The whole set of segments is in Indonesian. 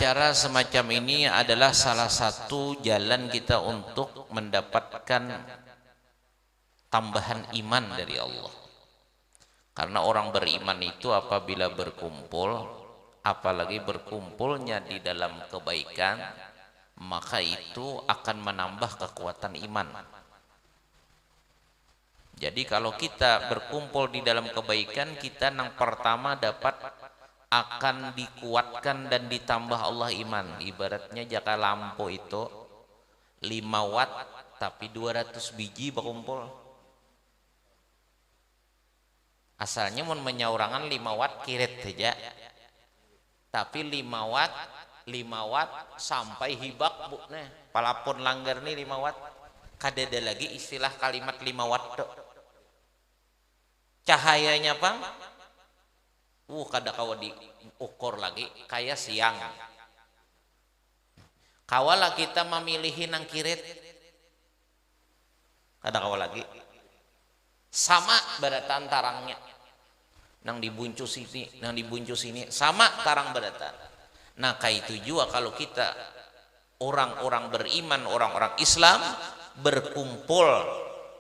acara semacam ini adalah salah satu jalan kita untuk mendapatkan tambahan iman dari Allah. Karena orang beriman itu apabila berkumpul, apalagi berkumpulnya di dalam kebaikan, maka itu akan menambah kekuatan iman. Jadi kalau kita berkumpul di dalam kebaikan, kita yang pertama dapat akan dikuatkan dan ditambah Allah iman. Ibaratnya jika lampu itu 5 watt tapi 200 biji berkumpul. Asalnya mau menyaurangan 5 watt kiret saja. Tapi 5 watt sampai hibak bu. Nah, palapun langgar nih 5 watt. Kadada lagi istilah kalimat 5 watt tuh. Cahayanya Pang, kada kawa diukur lagi kayak siang. Kawala kita memilihin nang kirit, kada kawa lagi. Sama beratan tarangnya, nang dibuncus ini, nang dibuncus ini, sama tarang beratan. Nah kayak itu juga kalau kita orang-orang beriman, orang-orang Islam berkumpul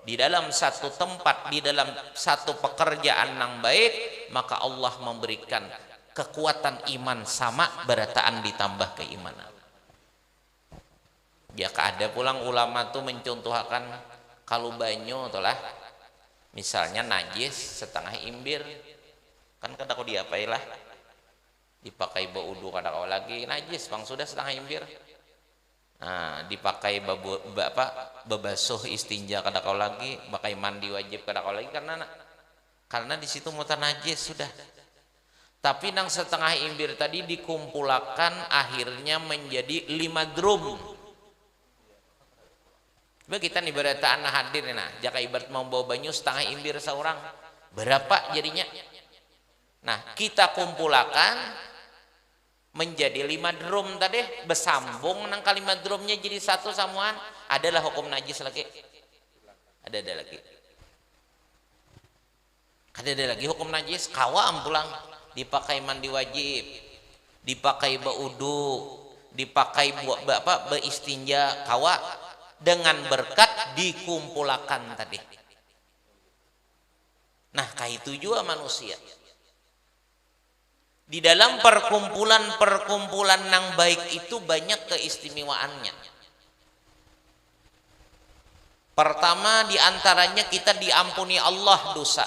di dalam satu tempat, di dalam satu pekerjaan yang baik, maka Allah memberikan kekuatan iman sama berataan ditambah keimanan. Ya ada pulang ulama tuh mencontohkan kalau banyu itulah misalnya najis setengah imbir kan kada kau diapailah dipakai baudu kada kau lagi najis bang sudah setengah imbir. Nah, dipakai bebasuh istinja kada kau lagi, pakai mandi wajib kada kau lagi karena di situ mutar najis sudah. Tapi nang setengah imbir tadi dikumpulkan akhirnya menjadi 5 drum. Coba kita nih berataan hadir nah, jika ibarat mau bawa banyu setengah imbir seorang, berapa jadinya? Nah, kita kumpulkan menjadi 5 drum tadi bersambung nang kalimat drumnya jadi satu samuan adalah hukum najis lagi ada lagi hukum najis kawam pulang dipakai mandi wajib dipakai baudu dipakai beistinja kawa dengan berkat dikumpulkan tadi. Nah kayak itu juga manusia di dalam perkumpulan yang baik itu banyak keistimewaannya. Pertama diantaranya kita diampuni Allah dosa.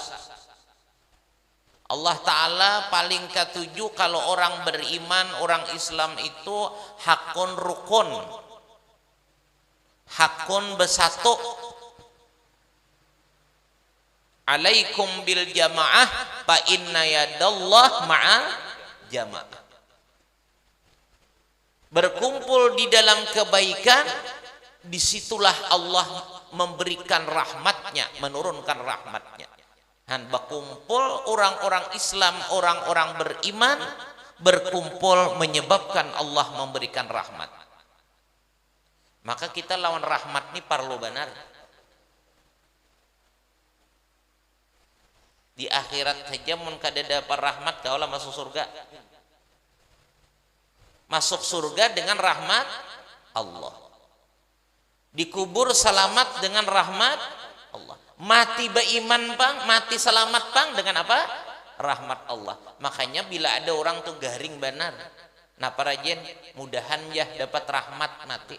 Allah Ta'ala paling ketujuh kalau orang beriman, orang Islam itu hakun rukun, hakun bersatu. Alaikum bil jamaah fa inna yadallah ma'al jamaah. Berkumpul di dalam kebaikan, disitulah Allah memberikan rahmatnya, menurunkan rahmatnya. Dan berkumpul orang-orang Islam, orang-orang beriman, berkumpul menyebabkan Allah memberikan rahmat. Maka kita lawan rahmat ini perlu benar. Di akhirat saja mun kada dapat rahmat kaulah masuk surga. Masuk surga dengan rahmat Allah. Dikubur selamat dengan rahmat Allah. Mati beriman bang, mati selamat bang dengan apa? Rahmat Allah. Makanya bila ada orang tuh garing benar, nah para jen mudahan ya dapat rahmat mati.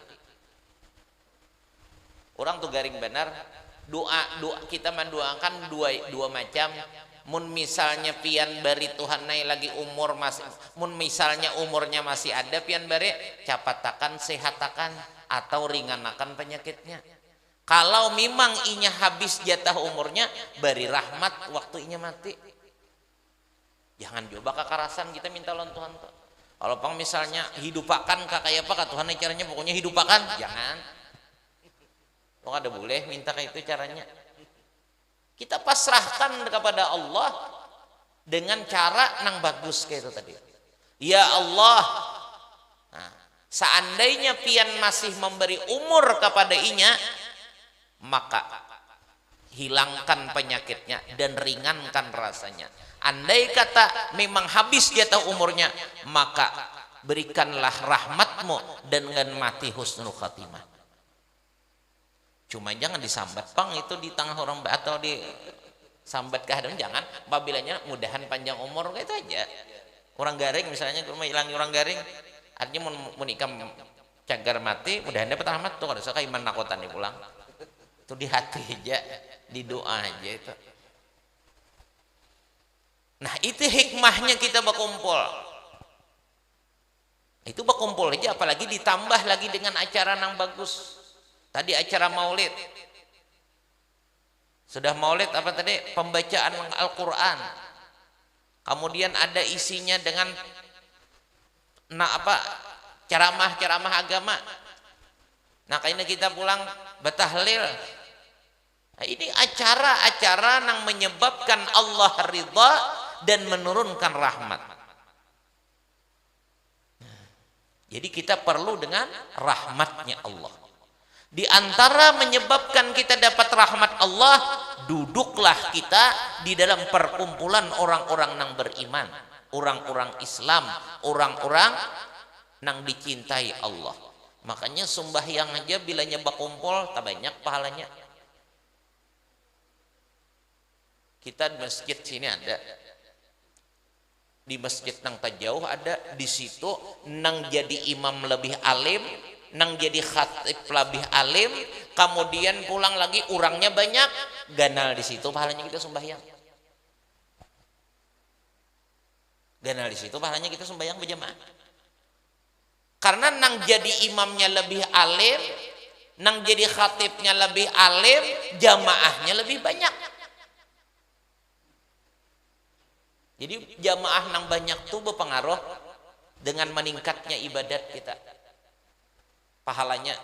Orang tuh garing benar. Doa kita mendoakan dua macam. Mun misalnya pian bari Tuhan nai lagi umur masih, mun misalnya umurnya masih ada pian bari capatakan sehatakan atau ringanakan penyakitnya. Kalau memang inya habis jatah umurnya bari rahmat waktu inya mati. Jangan coba kekerasan kita minta lawan Tuhan tuh. Kalau pang misalnya hidupakan kakak apa Tuhan caranya pokoknya hidupakan jangan. Oh ada boleh minta kayak itu caranya. Kita pasrahkan kepada Allah dengan cara nang bagus kayak itu tadi. Ya Allah, nah, seandainya pian masih memberi umur kepada inya, maka hilangkan penyakitnya dan ringankan rasanya. Andai kata memang habis jatah umurnya, maka berikanlah rahmatmu dengan mati husnul khatimah. Cuma jangan disambat pang itu di tengah orang atau di sambat kehadam, jangan. Babilanya mudahan panjang umur gitu aja. Orang garing misalnya rumah hilang orang garing, artinya mau nikah cagar mati, mudahan dapat rahmat tuh. Kalau suka iman nakotan di pulang itu di hati aja, di doa aja itu. Nah itu hikmahnya kita berkumpul. Itu berkumpul aja, apalagi ditambah lagi dengan acara yang bagus. Tadi acara maulid. Sudah maulid apa tadi? Pembacaan Al-Quran. Kemudian ada isinya dengan ceramah-ceramah agama. Nah kayaknya kita pulang betahlil. Nah, ini acara-acara yang menyebabkan Allah ridha dan menurunkan rahmat. Jadi kita perlu dengan rahmatnya Allah. Di antara menyebabkan kita dapat rahmat Allah, duduklah kita di dalam perkumpulan orang-orang yang beriman, orang-orang Islam, orang-orang yang dicintai Allah. Makanya sembahyang aja bila nyebak kumpul tak banyak pahalanya. Kita di masjid sini ada, di masjid nang tajauh ada, di situ nang jadi imam lebih alim, nang jadi khatib lebih alim, kemudian pulang lagi orangnya banyak, ganal di situ pahalanya kita sembahyang. Ganal di situ pahalanya kita sembahyang berjamaah. Karena nang jadi imamnya lebih alim, nang jadi khatibnya lebih alim, jamaahnya lebih banyak. Jadi jamaah nang banyak tuh berpengaruh dengan meningkatnya ibadat kita. Pahalanya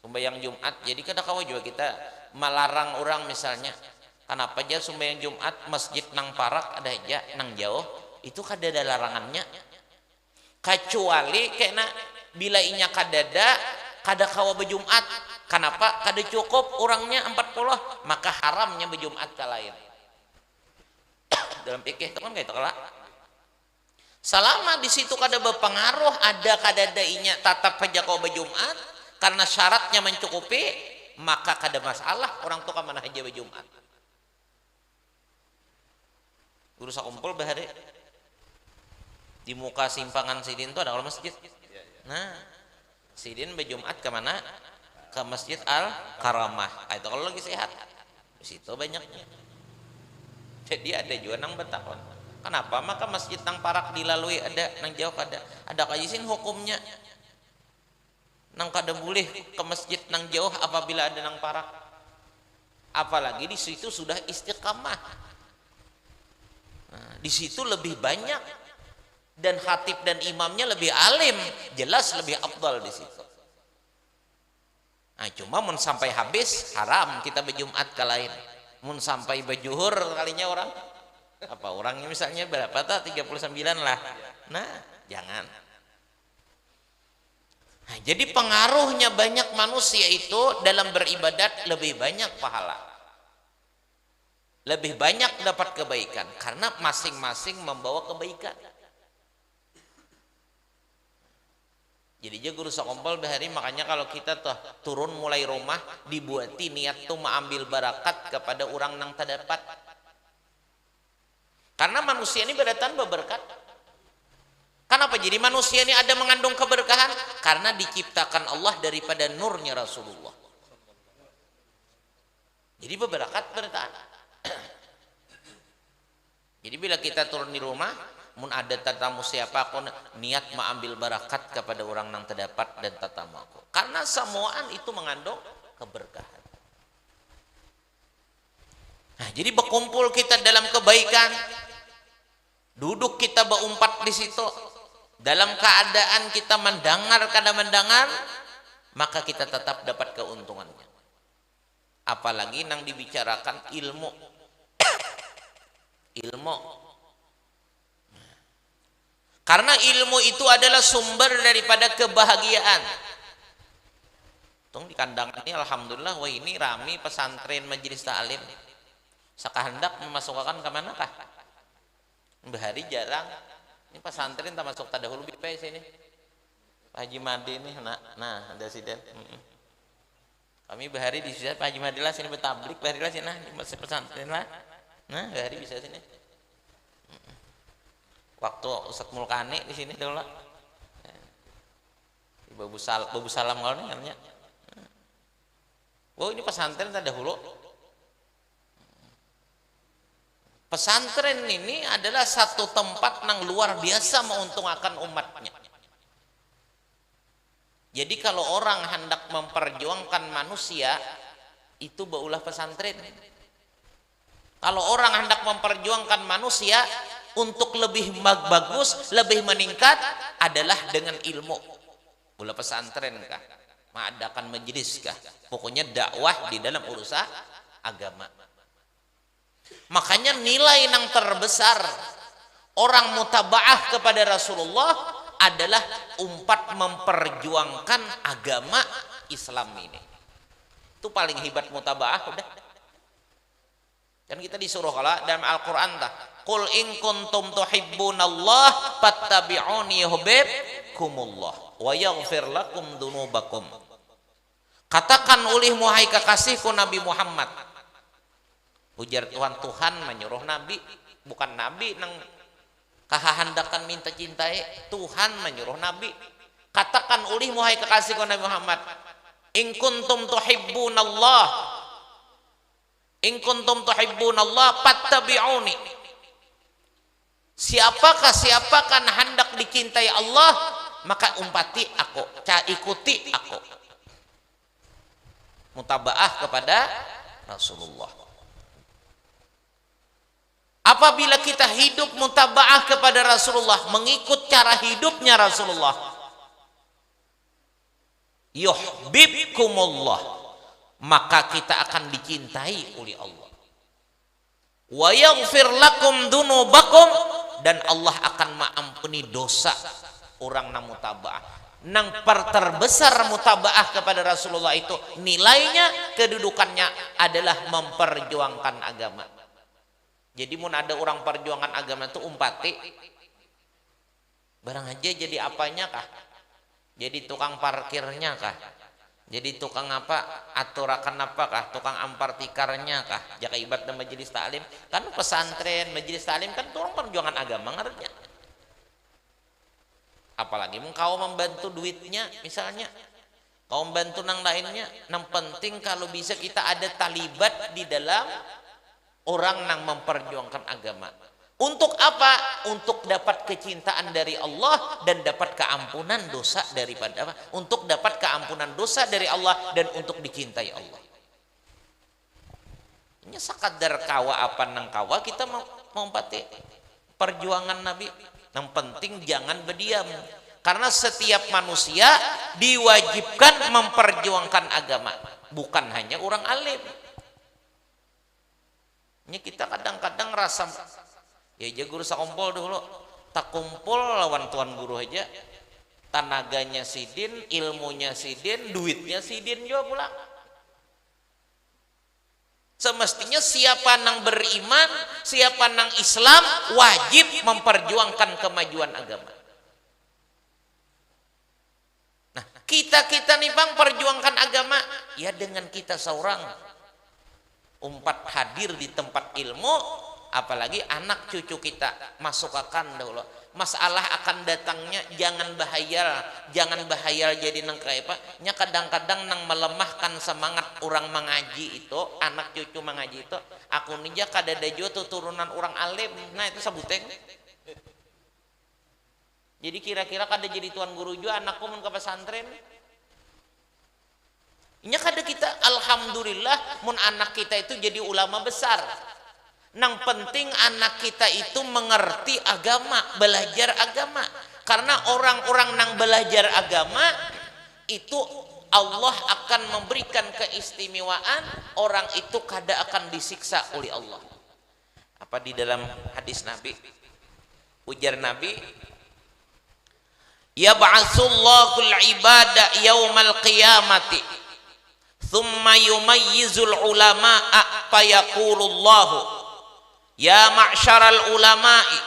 sembahyang Jumat. Jadi kadang-kadang juga kita melarang orang misalnya, kenapa aja sembahyang Jumat masjid nang parak ada aja nang jauh, itu kadada larangannya. Kecuali kena bila inya kadada kada kawa berjumat. Kenapa? Kada cukup orangnya 40, maka haramnya berjumat ke lain. Dalam fikih itu kan kayak itu lah. Selama di situ kada berpengaruh, ada kadada inya tatap aja kau berjumat karena syaratnya mencukupi, maka kada masalah orang tua mana aja berjumat. Guru sakumpul bahari di muka simpangan Sidin itu ada masjid. Nah, Sidin berjumat ke mana? Ke Masjid Al-Karamah. Itu kalau lagi sehat. Di situ banyaknya. Jadi ada juga nang bertakon. Kenapa? Maka masjid nang parak dilalui ada, nang jauh ada. Ada kajisin hukumnya. Nang kada boleh ke masjid nang jauh apabila ada nang parak. Apalagi di situ sudah istiqamah. Nah, di situ lebih banyak dan khatib dan imamnya lebih alim, jelas lebih afdal di situ. Nah, cuma mun sampai habis haram kita berjumat ke lain. Mun sampai berjuhur kalinya orang apa orangnya misalnya berapa tak 39 lah. Nah, jangan. Nah, jadi pengaruhnya banyak manusia itu dalam beribadat lebih banyak pahala. Lebih banyak dapat kebaikan karena masing-masing membawa kebaikan. Jadi dia guru sakumpul bahari, makanya kalau kita tuh turun mulai rumah dibuati niat tuh mengambil barakat kepada orang yang terdapat. Karena manusia ini berdatang berberkat. Kenapa jadi manusia ini ada mengandung keberkahan? Karena diciptakan Allah daripada nurnya Rasulullah. Jadi berberkat berdatang. Jadi bila kita turun di rumah, mun ada tatamu siapapun niat mengambil barakat kepada orang yang terdapat dan tatamu aku. Karena semuaan itu mengandung keberkahan. Nah, jadi berkumpul kita dalam kebaikan, duduk kita berumpat di situ, dalam keadaan kita mendengar kada mendengar, maka kita tetap dapat keuntungannya. Apalagi nang dibicarakan ilmu, ilmu. Karena ilmu itu adalah sumber daripada kebahagiaan. Tung di kandang ini alhamdulillah, wah ini rami pesantren majelis ta'lim. Sakahendak memasukkan ke manakah? Bahari jarang Ini pesantren tak masuk tadahulu BPS ini. Pak Haji Madi nih, nah ada siden. Kami bahari di sini Pak Haji Madi lah sini bertablik, bahari lah sini, nah di masjid pesantren lah. Nah bahari bisa sini. Waktu Ustadz Mulkani di sini dulu lah. Babu salam kalau nih katanya. Oh ini pesantren terdahulu. Pesantren ini adalah satu tempat yang luar biasa menguntungkan umatnya. Jadi kalau orang hendak memperjuangkan manusia, itu baulah pesantren. Kalau orang hendak memperjuangkan manusia untuk lebih bagus, lebih meningkat adalah dengan ilmu. Baulah pesantren kah? Mengadakan majelis kah? Pokoknya dakwah di dalam urusan agama. Makanya nilai yang terbesar orang mutabaah kepada Rasulullah adalah memperjuangkan agama Islam ini. Itu paling hebat mutabaah udah. Dan kita disuruh kalau dalam Al-Qur'an tah, "Qul in kuntum tuhibbunallah fattabi'uni yuhibbukumullah wa yaghfir lakum dzunubakum." Katakan oleh muhai kekasihku Nabi Muhammad. Ujar Tuhan menyuruh Nabi, bukan Nabi nang kahandakan minta cintai, Tuhan menyuruh Nabi. Katakan ulih muhai kekasihku Nabi Muhammad, in kuntum tuhibbunallah, in kuntum tuhibbunallah fattabi'uni. Siapakah hendak dicintai Allah, maka umpati aku, ikuti aku. Mutabaah kepada Rasulullah. Apabila kita hidup mutabaah kepada Rasulullah, mengikut cara hidupnya Rasulullah, yuhibbukumullah, maka kita akan dicintai oleh Allah. Wa yaghfir lakum dzunubakum, dan Allah akan mengampuni dosa orang yang mutabaah. Nang terbesar mutabaah kepada Rasulullah itu nilainya, kedudukannya adalah memperjuangkan agama. Jadi mun ada orang perjuangan agama itu umpati barang aja jadi apanya kah? Jadi tukang parkirnya kah? Jadi tukang apa? Aturakan apa kah? Tukang ampar tikarnya kah? Jaka ibadah majelis taklim kan pesantren, majelis taklim kan orang perjuangan agama ngernya. Apalagi kau membantu duitnya misalnya, kau membantu nang lainnya, nang penting kalau bisa kita ada talibat di dalam orang yang memperjuangkan agama. Untuk apa? Untuk dapat kecintaan dari Allah dan dapat keampunan dosa daripada apa? Untuk dapat keampunan dosa dari Allah dan untuk dicintai Allah. Ini sakadar kawa apa nang kawa kita mau pati perjuangan Nabi. Yang penting jangan berdiam. Karena setiap manusia diwajibkan memperjuangkan agama, bukan hanya orang alim. Ini kita kadang-kadang rasa ya aja guru sakumpul dulu, tak kumpul lawan tuan guru aja, tenaganya sidin, ilmunya sidin, duitnya sidin juga pula. Semestinya siapa nang beriman, siapa nang Islam wajib memperjuangkan kemajuan agama. Nah kita nih bang perjuangkan agama ya dengan kita seorang umpat hadir di tempat ilmu, apalagi anak cucu kita masukkan dahulu. Masalah akan datangnya jangan bahayal jadi nang kayak apa nya kadang-kadang nang melemahkan semangat orang mengaji itu, anak cucu mengaji itu. Aku ninja kadada juga turunan orang alim, nah itu sabuteng. Jadi kira-kira kada jadi tuan guru juga anakku mun ke pesantren. Nya kada kita alhamdulillah mun anak kita itu jadi ulama besar. Nang penting anak kita itu mengerti agama, belajar agama. Karena orang-orang nang belajar agama itu Allah akan memberikan keistimewaan, orang itu kada akan disiksa oleh Allah. Apa di dalam hadis Nabi? Ujar Nabi, yab'atsullahul ibada yaumal qiyamati thumma yumayyizul ulama'a fayaqulullahu ya ma'syaral ulama'i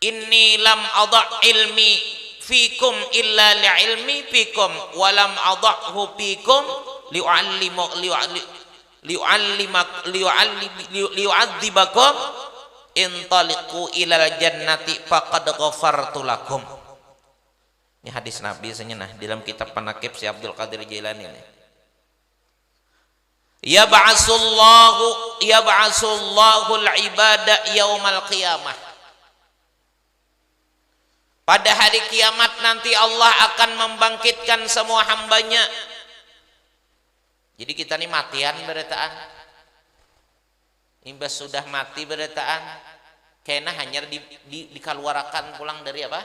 inni lam adha ilmi fikum illa li'ilmi fikum wa lam adhahu fikum li'u'adzibakum intaliqu ilal jannati faqad ghafartu lakum. Ini hadis Nabi senyana dalam kitab Manaqib si Abdul Qadir Jailani ini. Yab'asullahu al-ibada yaumal qiyamah. Pada hari kiamat nanti Allah akan membangkitkan semua hambanya. Jadi kita ini matian berataan. Imbas sudah mati berataan. Kena hanya dikeluarkan pulang dari apa?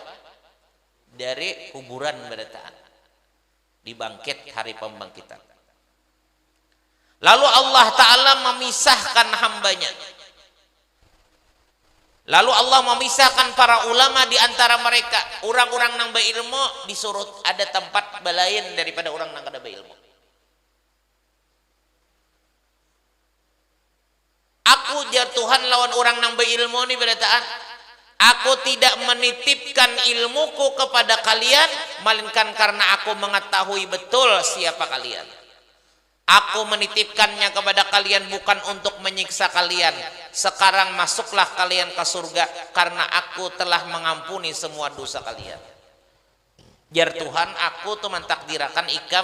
Dari kuburan berataan. Dibangkit hari pembangkitan. Lalu Allah Ta'ala memisahkan hambanya. Lalu Allah memisahkan para ulama di antara mereka. Orang-orang nang berilmu disuruh ada tempat balain daripada orang nang kada berilmu. Aku jar Tuhan lawan orang nang berilmu ni berataan. Aku tidak menitipkan ilmuku kepada kalian melainkan karena aku mengetahui betul siapa kalian. Aku menitipkannya kepada kalian bukan untuk menyiksa kalian. Sekarang masuklah kalian ke surga karena aku telah mengampuni semua dosa kalian. Jar Tuhan, aku tuh mentakdirakan ikam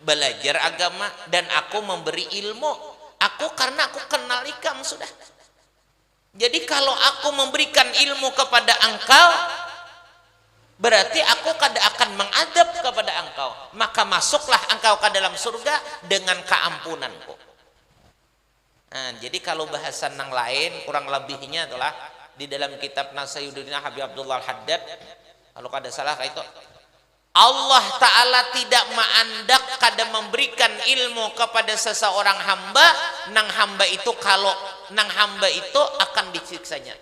belajar agama dan aku memberi ilmu. Aku karena aku kenal ikam sudah. Jadi kalau aku memberikan ilmu kepada engkau, berarti aku kada akan mengadab kepada engkau, maka masuklah engkau ke dalam surga dengan keampunanku. Nah, jadi kalau bahasan yang lain kurang lebihnya adalah di dalam kitab Nasayyuddin Habib Abdullah Al-Haddad, kalau kada salah itu Allah Ta'ala tidak mengandak kada memberikan ilmu kepada seseorang hamba, nang hamba itu kalau nang hamba itu akan disiksanya.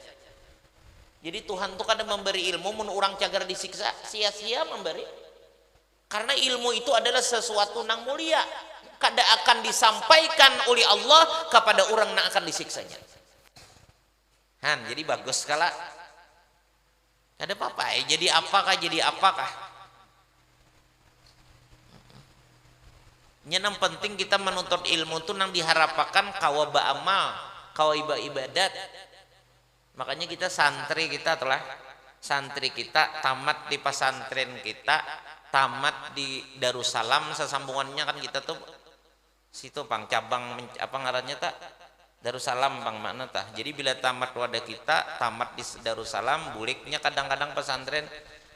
Jadi Tuhan tuh kadang memberi ilmu, mun orang cagar disiksa, sia-sia memberi. Karena ilmu itu adalah sesuatu yang mulia. Kada akan disampaikan oleh Allah kepada orang yang akan disiksanya. Jadi bagus sekali. Ada apa-apa ya? Jadi apakah? Yang penting kita menuntut ilmu itu nang diharapkan kawa ba'amal, kawa ibadat. Makanya kita santri kita tamat di pesantren kita, tamat di Darussalam, sesambungannya kan kita tuh situ pang cabang apa ngarannya tak Darussalam pang mana tah. Jadi bila tamat wadah kita tamat di Darussalam, buliknya kadang-kadang pesantren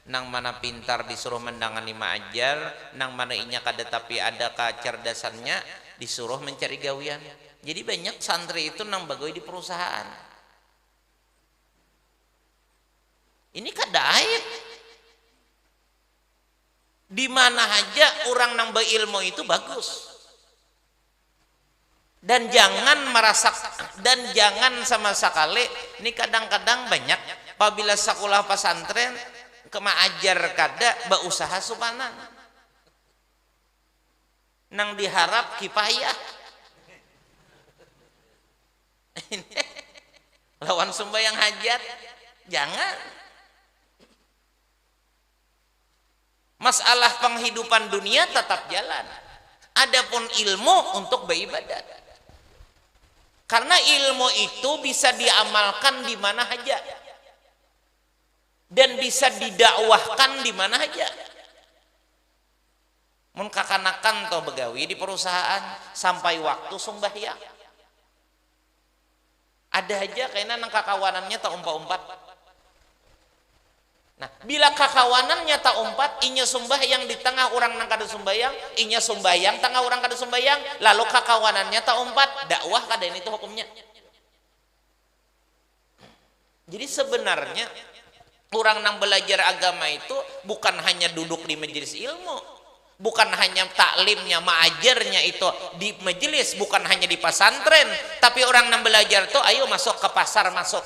nang mana pintar disuruh mendangani ma'ajar, nang mana inya kada tapi ada kecerdasannya disuruh mencari gawian. Jadi banyak santri itu nang bagoi di perusahaan. Ini kada aib. Di mana aja orang nang berilmu itu bagus. Dan jangan sama sekali ini kadang-kadang banyak apabila sekolah pesantren kemaajar kada bausaha supanan. Nang diharap kipayah. Lawan sembahyang hajat jangan. Masalah penghidupan dunia tetap jalan. Adapun ilmu untuk beribadat. Karena ilmu itu bisa diamalkan di mana saja. Dan bisa didakwahkan di mana saja. Mun kakanakan atau begawi di perusahaan sampai waktu sembahyang. Ada aja kayaknya nang kakawanannya tak umpat-umpat. Nah, bila kakawanannya tak umpat, inya sembahyang di tengah orang nang kada sembahyang, inya sembahyang tengah orang kada sembahyang, lalu kakawanannya tak umpat, dakwah kada itu hukumnya. Jadi sebenarnya orang nang belajar agama itu bukan hanya duduk di majelis ilmu, bukan hanya taklimnya, ma'ajarnya itu di majelis, bukan hanya di pesantren, tapi orang nang belajar tuh ayo masuk ke pasar, masuk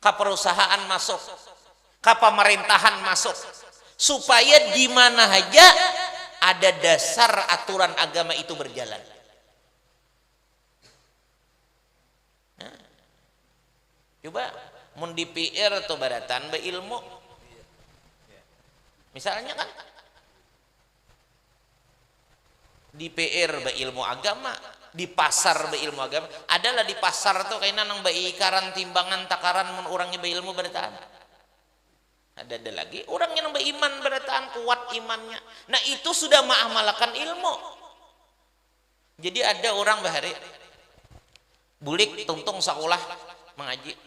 ke perusahaan, masuk ke pemerintahan, masuk, supaya di mana aja ada dasar aturan agama itu berjalan. Coba mun di PR tuh baratan beilmu misalnya kan di PR beilmu agama, di pasar beilmu agama, adalah di pasar tuh kayaknya nang beikaran timbangan takaran mun orangnya beilmu barataan. Ada lagi orangnya nang beiman barataan kuat imannya. Nah itu sudah mengamalkan ilmu. Jadi ada orang bahari bulik tungtung sekolah mengaji,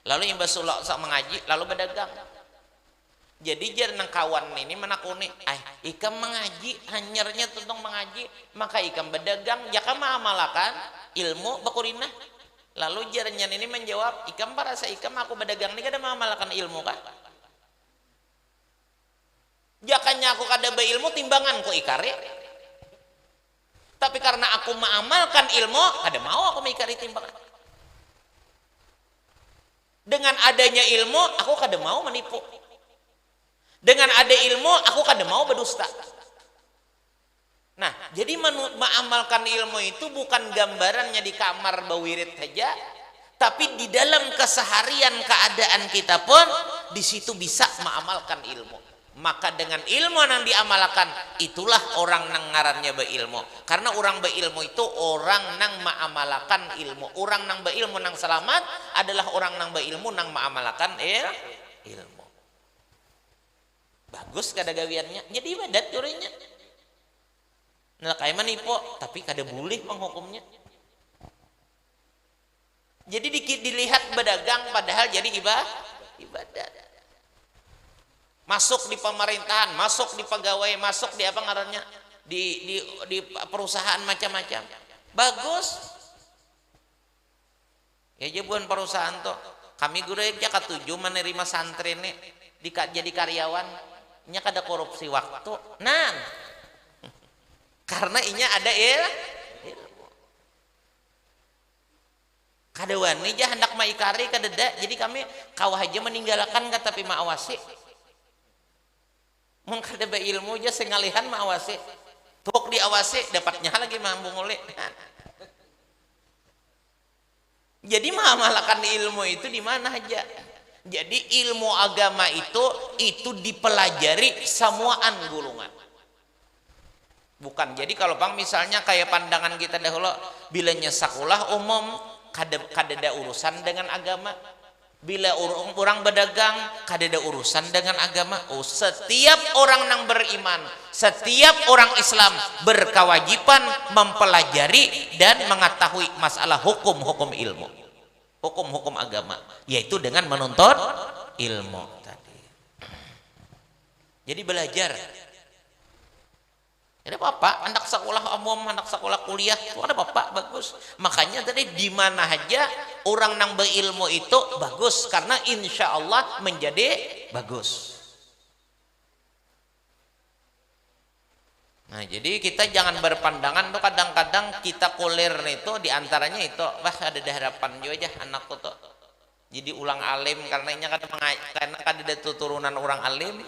lalu imbas sulak mengaji lalu berdagang. Jadi jar nang kawan ini menakuni, ikam mengaji hanyarnya tentang mengaji, maka ikam berdagang, jaka mengamalkan ilmu bakurina. Lalu jarnya ini menjawab, ikam parasa ikam aku berdagang ini kada mengamalkan ilmu kah? Jakanya aku kada beilmu timbanganku ikari. Tapi karena aku mengamalkan ilmu, kada mau aku mengikari timbangan. Dengan adanya ilmu, aku kada mau menipu. Dengan ada ilmu aku kada mau berdusta. Nah, jadi mengamalkan ilmu itu bukan gambarannya di kamar bawirit saja, tapi di dalam keseharian keadaan kita pun di situ bisa mengamalkan ilmu. Maka dengan ilmu yang diamalkan itulah orang nang ngarannya beilmu. Karena orang beilmu itu orang nang mengamalkan ilmu. Orang nang beilmu nang selamat adalah orang nang beilmu nang mengamalkan ilmu. Bagus kada gawiannya jadi ibadat curinya. Nah kayak manipo tapi kada boleh menghukumnya. Jadi dilihat berdagang padahal jadi ibadat. Masuk di pemerintahan, masuk di pegawai, masuk di apa ngarannya di perusahaan macam-macam. Bagus. Ya bukan perusahaan tuh. Kami guru aja ketujuh menerima santri ini jadi karyawan. Nya kada korupsi waktu nan karena inya ada ilmu kada wani jah hendak maikari kadeda jadi kami kawah aja meninggalkan kata tapi maawasi mun kada beilmu aja sengalihan maawasi tuk diawasi dapatnya lagi mampu ngulek jadi mengamalkan ilmu itu di mana aja. Jadi ilmu agama itu dipelajari semuaan gulungan. Bukan. Jadi kalau bang misalnya kayak pandangan kita dahulu bilanya sekolah umum kada ada urusan dengan agama. Bila orang berdagang kada ada urusan dengan agama. Oh, setiap orang yang beriman, setiap orang Islam berkewajiban mempelajari dan mengetahui masalah hukum-hukum ilmu. Hukum-hukum agama yaitu dengan menuntut ilmu tadi. Jadi belajar. Ada apa? Anak sekolah umum, anak sekolah kuliah, itu ada apa? Bagus. Makanya tadi di mana aja orang nang berilmu itu bagus karena insya Allah menjadi bagus. Nah, jadi kita jangan berpandangan tuh kadang-kadang kita kulir itu diantaranya itu, wah ada harapan juga aja anakku tuh. Jadi ulang alim karena ini karena ada turunan orang alim.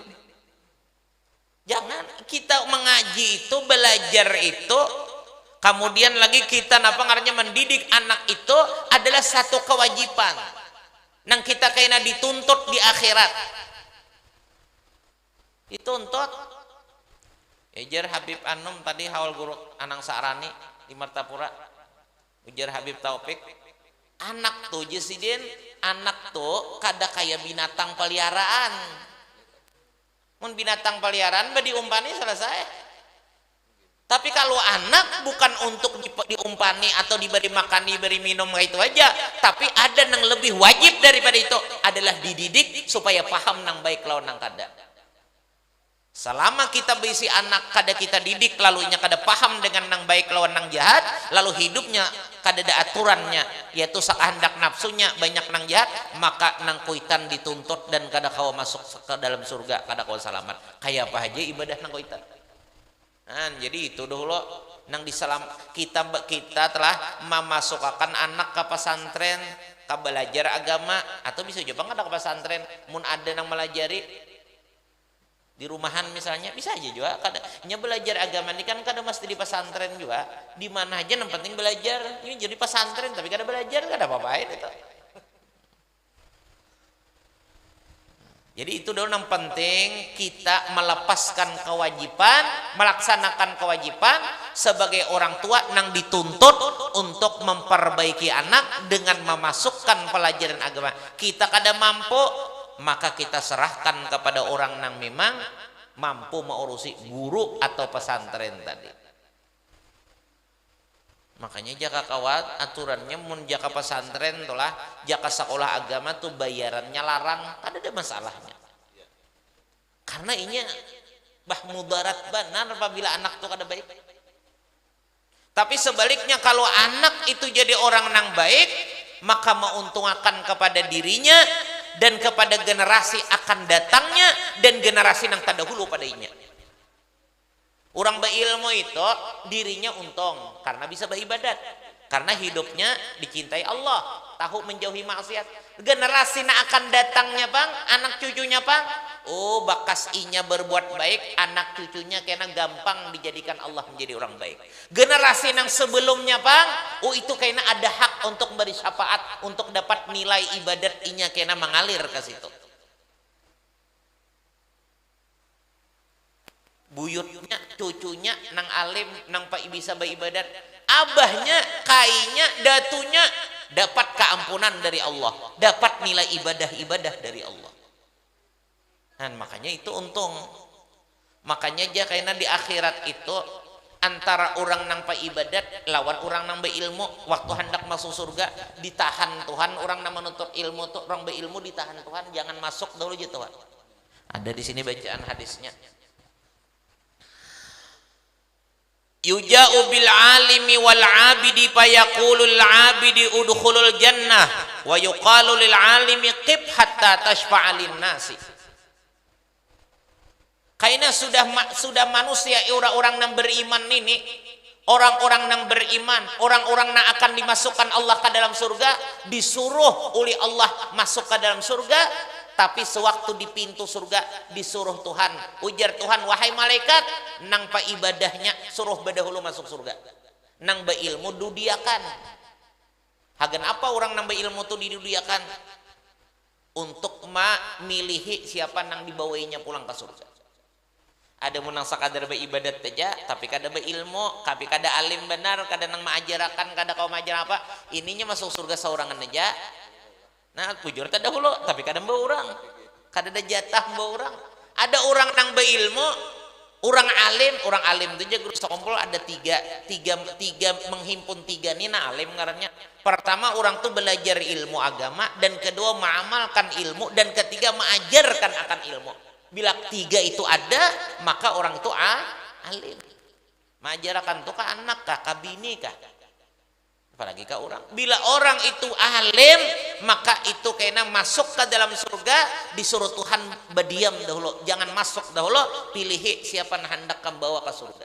Jangan kita mengaji itu belajar itu, kemudian lagi kita ngarannya mendidik anak itu adalah satu kewajiban. Nang kita kayaknya dituntut di akhirat. Dituntut. Ujar Habib Anum tadi haul guru Anang Sarani di Martapura. Ujar Habib Taufik, anak tuh Jesidin, anak tuh kada kayak binatang peliharaan. Mun binatang peliharaan diumpani selesai. Tapi kalau anak bukan untuk diumpani atau diberi makan, diberi minum kayak itu aja, tapi ada yang lebih wajib daripada itu adalah dididik supaya paham nang baik lawan nang kada. Selama kita berisi anak kada kita didik lalu nya kada paham dengan nang baik lawan nang jahat, lalu hidupnya kada ada aturannya, yaitu sakehendak nafsunya banyak nang jahat, maka nang kuitan dituntut dan kada kawa masuk ke dalam surga, kada kawa selamat. Kayak apa aja ibadah nang kuitan. Nah, jadi itu dulu nang disalam kita telah memasukkan anak ke pesantren, ke belajar agama atau bisa juga kada ke pesantren, mun ada nang melajari di rumahan misalnya bisa aja juga kadanya belajar agama ini kan kada mesti di pesantren juga di mana aja yang penting belajar ini jadi pesantren tapi kada belajar kada apa-apain itu Jadi itu dulu yang penting, kita melepaskan kewajiban, melaksanakan kewajiban sebagai orang tua nang dituntut untuk memperbaiki anak dengan memasukkan pelajaran agama. Kita kada mampu, maka kita serahkan kepada orang nang memang mampu mengurusi guru atau pesantren tadi. Makanya jaka kawat aturannya mun jaka pesantren tuh lah, jaka sekolah agama tuh bayarannya larang, ada masalahnya. Karena ini bah mudarat benar apabila anak tuh kada baik. Tapi sebaliknya kalau anak itu jadi orang nang baik, maka menguntungkan kepada dirinya dan kepada generasi akan datangnya dan generasi nang terdahulu padanya. Orang berilmu itu dirinya untung karena bisa beribadat, karena hidupnya dicintai Allah, tahu menjauhi maksiat. Generasi yang akan datangnya bang, anak cucunya bang, oh bakas inya berbuat baik, anak cucunya kena gampang dijadikan Allah menjadi orang baik. Generasi yang sebelumnya bang, oh itu kena ada hak untuk beri syafaat, untuk dapat nilai ibadat inya kena mengalir ke situ. Buyutnya, cucunya, nang alim, nang pak bisa beribadat, abahnya, kainya, datunya dapat keampunan dari Allah, dapat nilai ibadah dari Allah. Dan makanya itu untung. Makanya aja kayaknya di akhirat itu antara orang nang pak ibadat lawan orang nang berilmu, waktu hendak masuk surga ditahan Tuhan, orang nang menuntut ilmu tuh orang berilmu ditahan Tuhan, jangan masuk dulu aja Tuhan. Ada di sini bacaan hadisnya. Yuja'u bil alimi wal abidi fayaqulul abidi udkhulul jannah wa yuqalu lil alimi qib hatta tashfa'a lin nasi. Karena sudah manusia orang-orang yang beriman ini, orang-orang yang beriman, orang-orang yang akan dimasukkan Allah ke dalam surga, disuruh oleh Allah masuk ke dalam surga. Tapi sewaktu di pintu surga disuruh Tuhan, ujar Tuhan, wahai malaikat, nang pa ibadahnya suruh badahulu masuk surga, nang beilmu dudiakan. Hagen apa orang nang beilmu tuh didudiakan? Untuk memilihi siapa nang dibawainya pulang ke surga. Ada menang sakadar beribadat saja, tapi kada beilmu, tapi kada alim benar, kada nang maajarakan, kada kau maajar apa, ininya masuk surga seorangan aja. Nah, bujur tak dahulu, tapi kadang bawa orang, kadang ada jatah bawa orang. Ada orang nang berilmu, orang alim itu aja guru sekompol ada tiga menghimpun tiga nih, nah alim ngarannya. Pertama orang tuh belajar ilmu agama, dan kedua mengamalkan ilmu, dan ketiga mengajarkan akan ilmu. Bila tiga itu ada, maka orang itu alim. Mengajarkan tuh ke anak kah, ke bini kah? Apalagi ke orang. Bila orang itu alim, maka itu kena masuk ke dalam surga, disuruh Tuhan berdiam dahulu, jangan masuk dahulu, pilih siapa yang hendak membawa ke surga.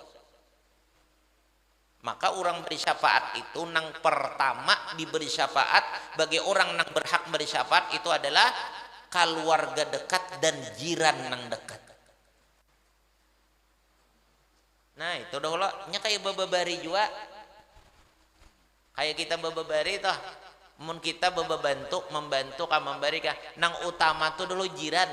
Maka orang beri syafaat itu nang pertama diberi syafaat bagi orang nang berhak beri syafaat itu adalah keluarga dekat dan jiran nang dekat. Nah itu dahulu nya kayak bababari juga. Kayak kita bababari toh, mun kita membantu ka memberi ka, nang utama tuh dulu jiran.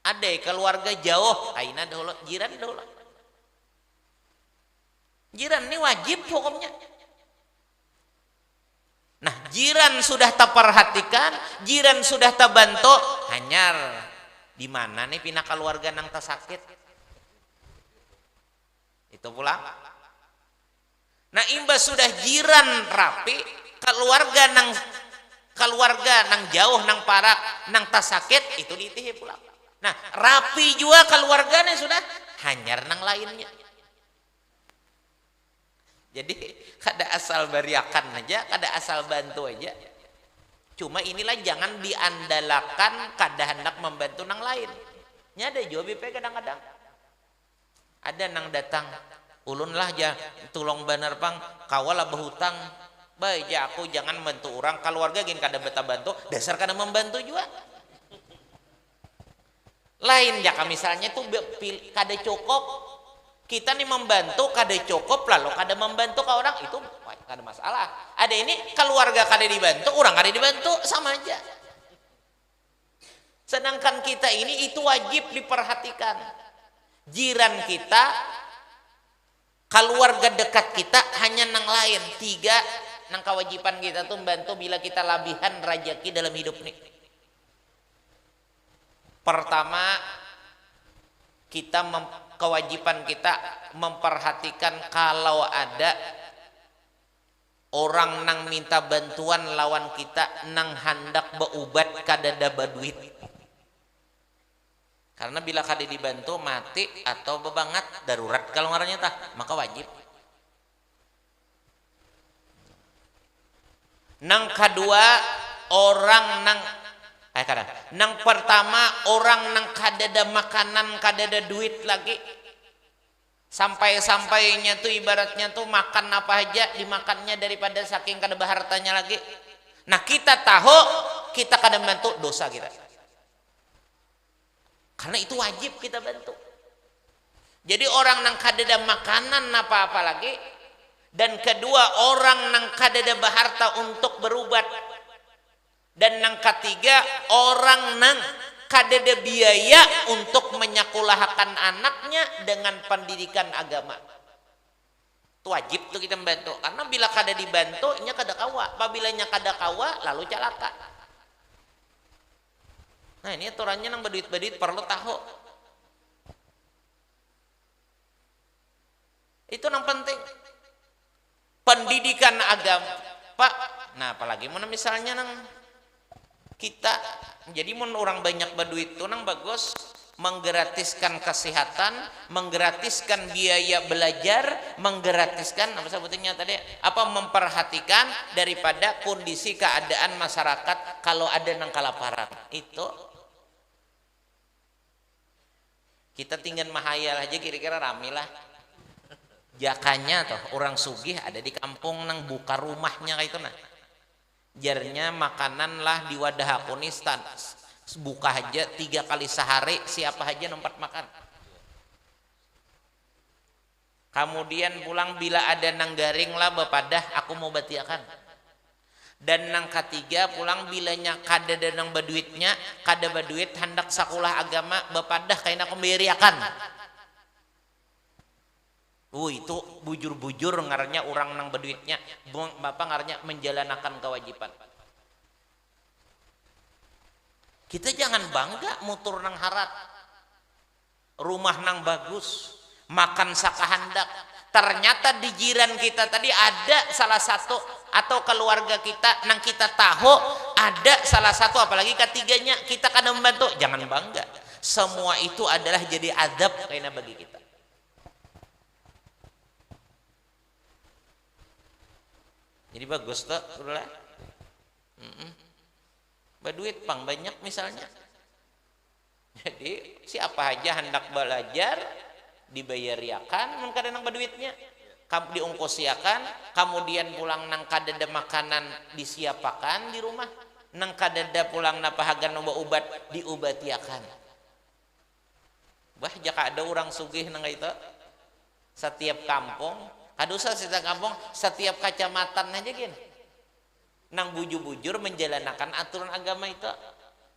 Ada keluarga jauh, aina dulu jiran dulu. Jiran ini wajib hukumnya. Nah, jiran sudah terperhatikan, jiran sudah terbantu, hanyar di mana nih pindah keluarga nang tersakit. Itu pula. Nah imbas sudah jiran rapi, keluarga nang jauh nang parak nang tak sakit itu ditih pula. Nah rapi juga keluarganya sudah, hanyar nang lainnya. Jadi kada asal beriakan aja, kada asal bantu aja. Cuma inilah jangan diandalkan kada hendak membantu nang lain. Nyada juga BP kadang-kadang. Ada nang datang, ulun lah ja tulong bener pang, kawala berhutang, baik ja aku jangan bantu orang, keluarga gin kada beta bantu, dasar kada membantu juga. Lain jaka misalnya tuh kada cukup, Kita nih membantu kada cukup lalu kada membantu ke orang itu kada masalah. Ada ini keluarga kada dibantu, orang kada dibantu sama aja. Sedangkan kita ini itu wajib diperhatikan. Jiran kita, keluarga dekat kita hanya nang lain. 3 nang kewajiban kita tuh membantu bila kita labihan rajaki dalam hidup nih. Pertama, kewajiban kita memperhatikan kalau ada orang nang minta bantuan lawan kita nang hendak beubat kadada baduit. Karena bila kada dibantu mati atau bebangat darurat kalau ngarannya tah, maka wajib. Nang kedua orang nang pertama orang nang kadada makanan kadada duit lagi. Sampai-sampainya tuh ibaratnya tuh makan apa aja dimakannya daripada saking kada hartanya lagi. Nah kita tahu kita kada bantu dosa kita. Karena itu wajib kita bantu. Jadi orang nang kadada makanan apa-apa lagi. Dan kedua orang nang kadada baharta untuk berubat. Dan nang ketiga orang nang kadada biaya untuk menyekolahkan anaknya dengan pendidikan agama. Itu wajib tuh kita membantu. Karena bila kada dibantu, nya kada kawa. Apabila nya kada kawa, lalu celaka. Nah ini aturannya nang badut-badut perlu tahu. Itu nang penting. Pendidikan agama, Pak. Nah apalagi mana misalnya nang kita jadi mun orang banyak baduit itu nang bagus menggratiskan kesehatan, menggratiskan biaya belajar, menggratiskan apa sebutnya tadi apa memperhatikan daripada kondisi keadaan masyarakat kalau ada nang kelaparan. Itu kita tinggal mahayal aja kira-kira ramilah. Jakanya toh orang sugih ada di kampung nang buka rumahnya kayak itu nah. Jarnya makanan lah di wadah akunistan buka aja 3 kali sehari siapa aja nempat makan. Kemudian pulang bila ada nang garing lah bepadah aku mau batiakan. Dan nang ketiga pulang bilanya kada ada nang baduitnya kada baduit hendak sekolah agama bepadah kaina kembiriakan. Itu bujur-bujur ngarannya orang nang baduitnya bapak ngarannya menjalankan kewajiban. Kita jangan bangga mutur nang harat. Rumah nang bagus, makan sakahandak. Ternyata di jiran kita tadi ada salah satu atau keluarga kita nang kita tahu ada salah satu apalagi ketiganya kita kada membantu. Jangan bangga. Semua itu adalah jadi adab kayaknya bagi kita. Jadi bagus tuh, udah. Baduit pang banyak misalnya. Jadi siapa aja hendak belajar dibayariakan mun kada nang baduitnya. Kamu diungkusiakan, kemudian pulang nang kadada makanan disiapakan di rumah. Nang kadada pulang napahagan obat diobatiakan. Bah jaka ada orang sugih nang itu. Setiap kampung, kadusa setiap kampung, setiap kecamatan aja gini. Nang bujur-bujur menjalankan aturan agama itu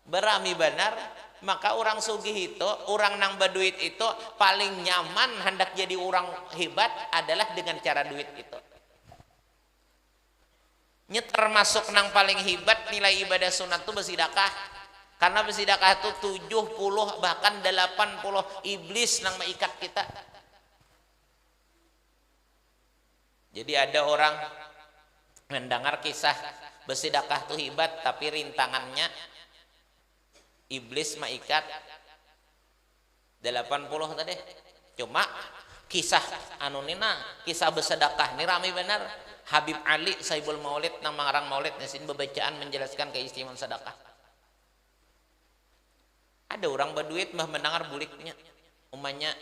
berami benar, maka orang sugih itu orang nang baduit itu paling nyaman hendak jadi orang hebat adalah dengan cara duit itu. Termasuk nang paling hebat nilai ibadah sunat itu bersedekah. Karena bersedekah itu 70 bahkan 80 iblis nang meikat kita. Jadi ada orang mendengar kisah bersedekah itu hebat tapi rintangannya iblis maikat 80 tadi. Cuma kisah anunina kisah bersedekah ini ramai benar. Habib Ali Saibul Maulid nang mangarang maulid nasin bebacaan menjelaskan keistimewaan sedekah. Ada orang baduit mah mendengar buliknya umanya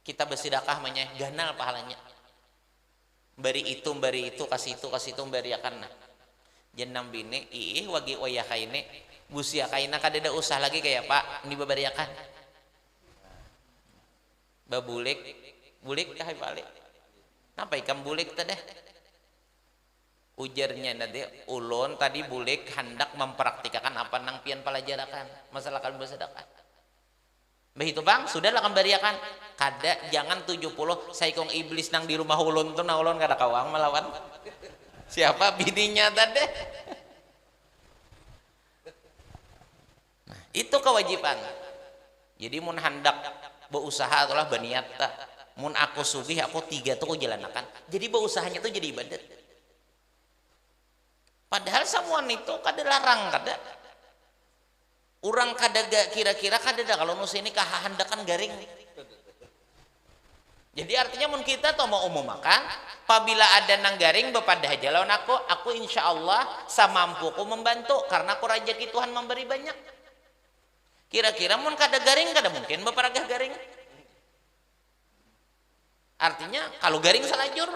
kita bersedekah manya ganal pahalanya. Bari itu kasih itu bariakan nah. Jenam bini wagi wayah kaine busia kaina kadada usah lagi kayak Pak ini babariakan. babulik bulik dah balik napa ikan bulik teh ujarnya nanti ulun tadi bulik hendak mempraktikkan apa nang pian pelajarakan masalah kalbu sedekah begitu bang sudahlah kembaliakan kada jangan 70 saikong iblis nang di rumah ulun tuh nang ulun kada kawang melawan siapa bininya tadi nah, itu kewajiban jadi mun hendak berusaha itulah berniat mun aku sugih aku 3 tuh jalanakan jadi beusahanya tuh jadi ibadat padahal samuan itu kada larang kada orang kada kira-kira kada dah kalau nus ini kahandakan garing jadi artinya mun kita tuh mau umum makan apabila ada nang garing bepada aja lawan aku insya Allah samampuku membantu karena aku rajaki Tuhan memberi banyak kira-kira mun kada garing kada mungkin beparagah garing artinya kalau garing salajur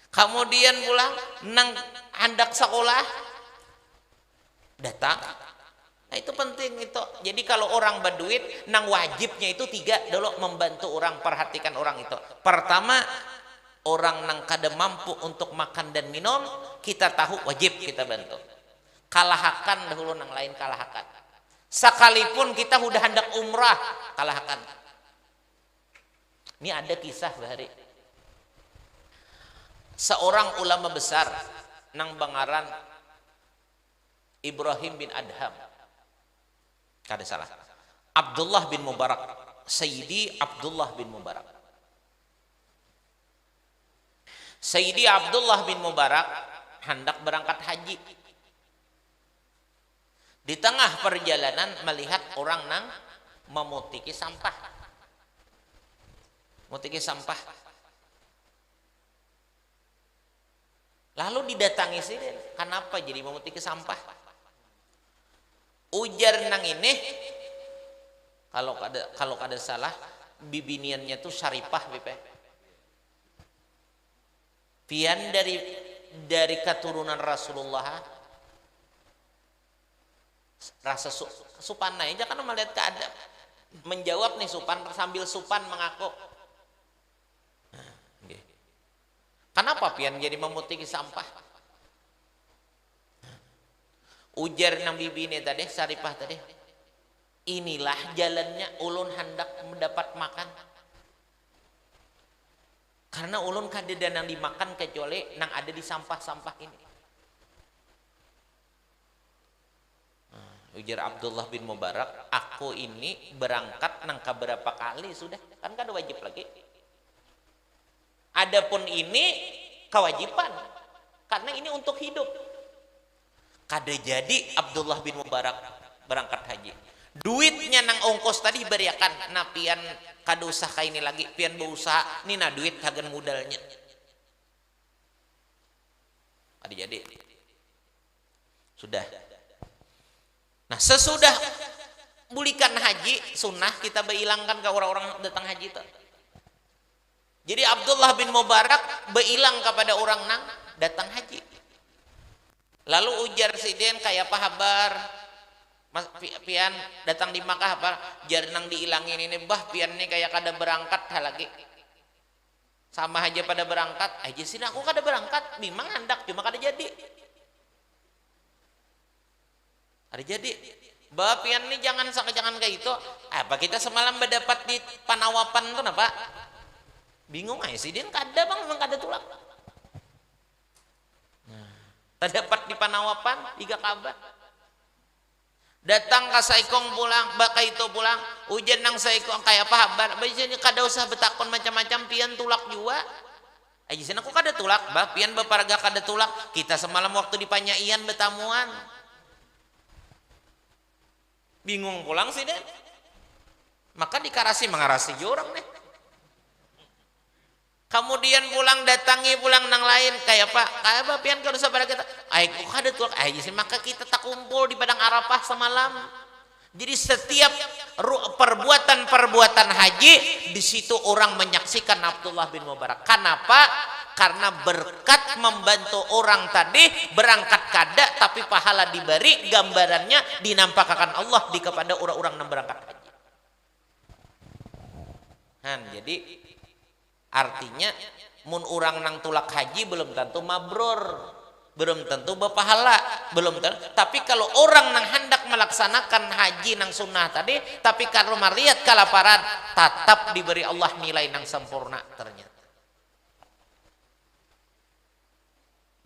kemudian pulang nang hendak sekolah datang nah itu penting itu jadi kalau orang berduit nang wajibnya itu 3 dulu membantu orang perhatikan orang itu pertama orang nang kada mampu untuk makan dan minum kita tahu wajib kita bantu kalahakan dahulu nang lain kalahakan sekalipun kita udah hendak umrah kalahakan ini ada kisah bahari seorang ulama besar nang bangaran Ibrahim bin Adham kada salah Abdullah bin Mubarak Sayyidi Abdullah bin Mubarak Sayyidi Abdullah bin Mubarak hendak berangkat haji di tengah perjalanan melihat orang nang memutiki sampah lalu didatangi sih kenapa jadi memutiki sampah ujar nang ini kalau kada salah bibiniannya tuh Syarifah Bipe pian dari keturunan Rasulullah rasa supan aja kan melihat keadaan menjawab nih supan sambil supan mengaku kenapa pian jadi memutiki sampah ujar nang bibi ini tadi Syarifah tadi inilah jalannya ulun hendak mendapat makan karena ulun kada nang dimakan kecuali nang ada di sampah-sampah ini ujar Abdullah bin Mubarak aku ini berangkat nang keberapa kali sudah kan kada wajib lagi adapun ini kewajiban karena ini untuk hidup kada jadi Abdullah bin Mubarak berangkat haji duitnya nang ongkos tadi beriakan nah pian kada usah ka ini lagi pian berusaha ini nah duit hagan modalnya kada jadi sudah nah sesudah bulikan haji sunnah kita beilangkan ke orang-orang datang haji itu jadi Abdullah bin Mubarak beilang kepada orang nang datang haji lalu ujar sidin kayak apa habar Mas pian datang di Makkah apa jar nang diilangin ini bah pian nih kayak kada berangkat lagi sama aja pada berangkat aja sih aku kada berangkat memang hendak cuma kada jadi bah pian nih jangan kayak itu apa kita semalam berdapat di Panawapan tuh apa bingung aja sih dia kada bang memang kada tulak terdapat di Panawapan 3 kabar datang ke saikong pulang baka itu pulang ujian nang saikong kayak apa habar bajanya kada usah betakon macam-macam pian tulak juga aja sih aku kada tulak bah pian beparga kada tulak kita semalam waktu di Panyaian betamuan bingung pulang sih deh maka dikarasi mengarasi orang deh kemudian pulang nang lain kayak apa pian kalau sabar kita aku kada tulak aja sih maka kita tak kumpul di padang Arafah semalam jadi setiap perbuatan haji di situ orang menyaksikan Abdullah bin Mubarak kenapa karena berkat membantu orang tadi berangkat kada tapi pahala diberi gambarannya dinampakkan Allah di kepada orang-orang yang berangkat haji Jadi artinya mun urang nang tulak haji belum tentu mabrur, belum tentu berpahala, belum tentu. Tapi kalau orang nang hendak melaksanakan haji nang sunnah tadi, tapi kalau mariat kalaparan, tetap diberi Allah nilai nang sempurna ternyata.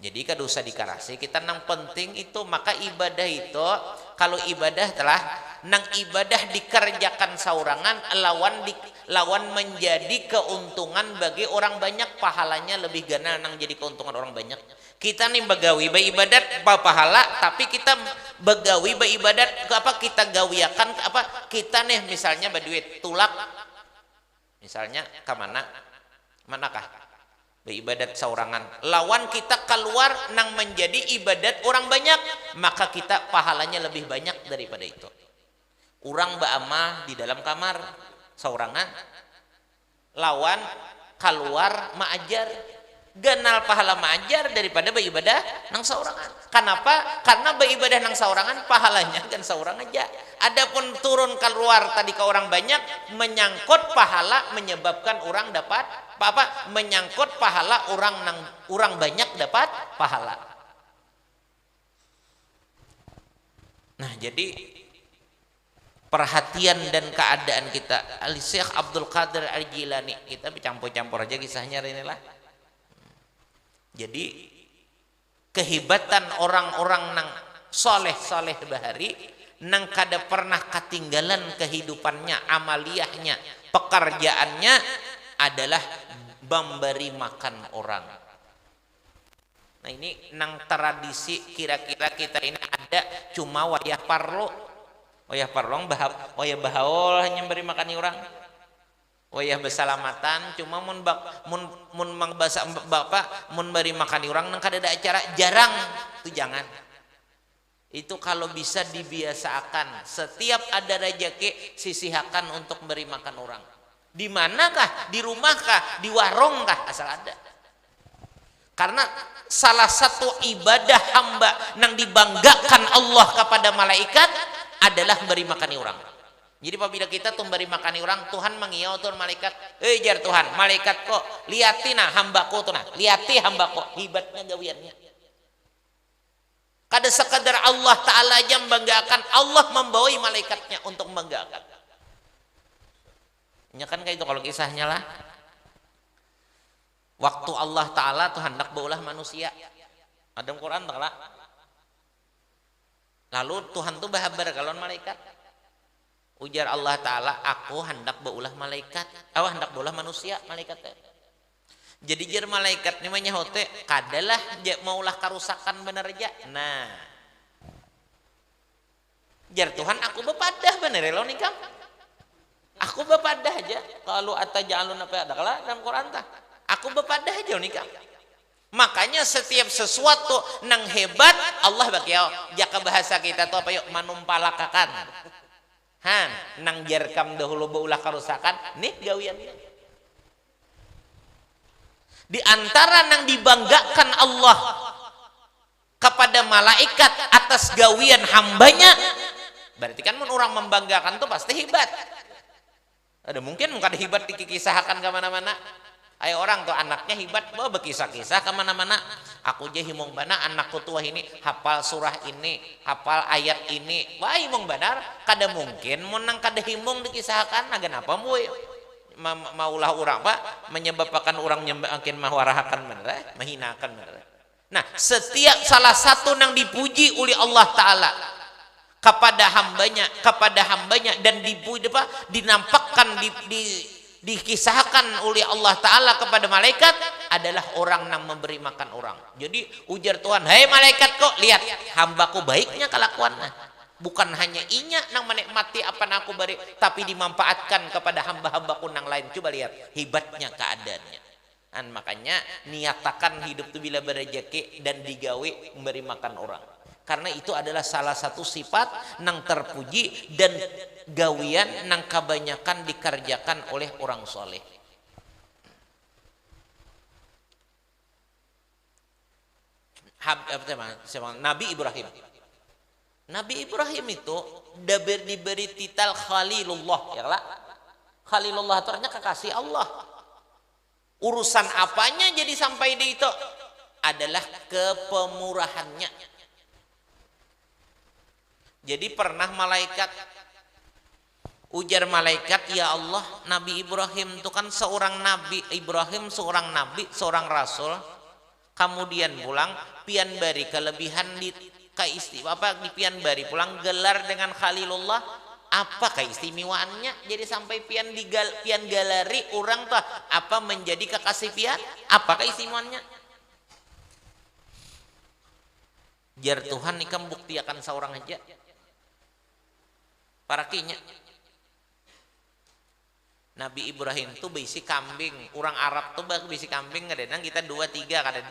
Jadi kada usah dikarasi, kita nang penting itu. Maka ibadah itu, kalau ibadah telah nang ibadah dikerjakan saurangan, lawan menjadi keuntungan bagi orang banyak, pahalanya lebih ganal nang jadi keuntungan orang banyak. Kita nih begawi beribadat pahala, tapi kita begawi beribadat apa, kita gawiakan apa, kita nih misalnya berduit tulak misalnya ke manakah beribadat saurangan, lawan kita keluar nang menjadi ibadat orang banyak, maka kita pahalanya lebih banyak daripada itu. Orang ba'amah di dalam kamar saurangan, lawan keluar ma'ajar, ganal pahala ma'ajar daripada beribadah nang saurangan. Kenapa? Karena beribadah nang saurangan pahalanya kan saurang aja. Adapun turun keluar tadi ke orang banyak, menyangkut pahala, menyebabkan orang dapat apa, menyangkut pahala orang banyak dapat pahala. Nah, jadi perhatian dan keadaan kita. Syekh Abdul Qadir Al-Jilani, kita bercampur-campur aja kisahnya inilah. Jadi kehebatan orang-orang nang soleh bahari, nang kada pernah ketinggalan kehidupannya, amaliyahnya, pekerjaannya adalah memberi makan orang. Nah, ini nang tradisi kira-kira kita ini ada cuma wayah parlo wayah bahaul hanya beri makan orang, wayah besalamatan cuma mun bahasa bapak mun beri makan orang nang kada ada acara jarang, itu jangan. Itu kalau bisa dibiasakan, setiap ada rezeki sisihkan untuk beri makan orang. Di manakah? Di rumahkah? Di warungkah? Asal ada. Karena salah satu ibadah hamba nang dibanggakan Allah kepada malaikat adalah beri makan orang. Jadi apabila kita tuh beri makan orang, Tuhan mengiau tuh malaikat, jar Tuhan, malaikat kok liatin nah hambaku tuh nah, liati hambaku, hebatnya gawiannya. Kada sekadar Allah Ta'ala aja membanggakan, Allah membawai malaikatnya untuk membanggakan. Ya kan kayak itu kalau kisahnya lah. Waktu Allah Ta'ala tuh hendak baulah manusia. Ada Quran tak lah. Lalu Tuhan tuh berhabar kalau malaikat. Ujar Allah Ta'ala, aku hendak baulah malaikat. Hendak baulah manusia malaikat. Jadi jar malaikat ini menyahote, kadalah maulah karusakan bener aja. Nah, jar Tuhan aku bepadah bener lo nih kam. Aku bepadah aja. Kalau atajalun apa ada kalah dalam Quran tah. Aku bepadah aja nih kam. Makanya setiap sesuatu nang hebat Allah bagiau. Jaka bahasa kita tuh apa yuk manumpalakakan. Nang jarkam dahulu baulah karusakan. Nih gawiannya. Di antara nang dibanggakan Allah kepada malaikat atas gawian hambanya, berarti kan orang membanggakan tuh pasti hebat. Ada mungkin kada hebat dikisahkan ke mana-mana. Ayo orang tuh anaknya hebat, bawa berkisah-kisah ke mana-mana. Aku aja himong bana anakku tua ini hafal surah ini, hafal ayat ini. Wah himong benar, kada mungkin menang kada himong dikisahkan. Nah kenapa maulah orang pak menyebabkan orang makin mewarahakan bener, menghinakan bener. Nah setiap salah satu yang dipuji oleh Allah Ta'ala kepada hambanya dan dipuji apa dinampakkan dikisahkan oleh Allah Ta'ala kepada malaikat adalah orang yang memberi makan orang. Jadi ujar Tuhan, hai malaikat kok lihat hambaku baiknya kelakuannya, bukan hanya inya nang menikmati apa yang aku beri, tapi dimanfaatkan kepada hamba-hambaku nang lain. Coba lihat hebatnya keadaannya. Dan makanya niatakan hidup itu bila berrezeki dan digawe memberi makan orang. Karena itu adalah salah satu sifat nang terpuji dan gawian nang kebanyakan dikerjakan oleh orang soleh. Nabi Ibrahim. Nabi Ibrahim itu diberi titel Khalilullah, ya lah. Khalilullah itu artinya kekasih Allah. Urusan apanya jadi sampai di itu adalah kepemurahannya. Jadi pernah malaikat, ujar malaikat, ya Allah, Nabi Ibrahim itu kan seorang nabi, Ibrahim seorang nabi, seorang rasul, kemudian pulang pian bari kelebihan di di pian bari pulang gelar dengan Khalilullah, apa keistimewaannya jadi sampai pian galari orang tuh apa menjadi kekasih pian, apa keistimewaannya? Jar Tuhan ikam bukti akan seorang aja para kinya. Nabi Ibrahim tuh bisi kambing, orang Arab tuh bisi kambing kadang kita 2-3 kadang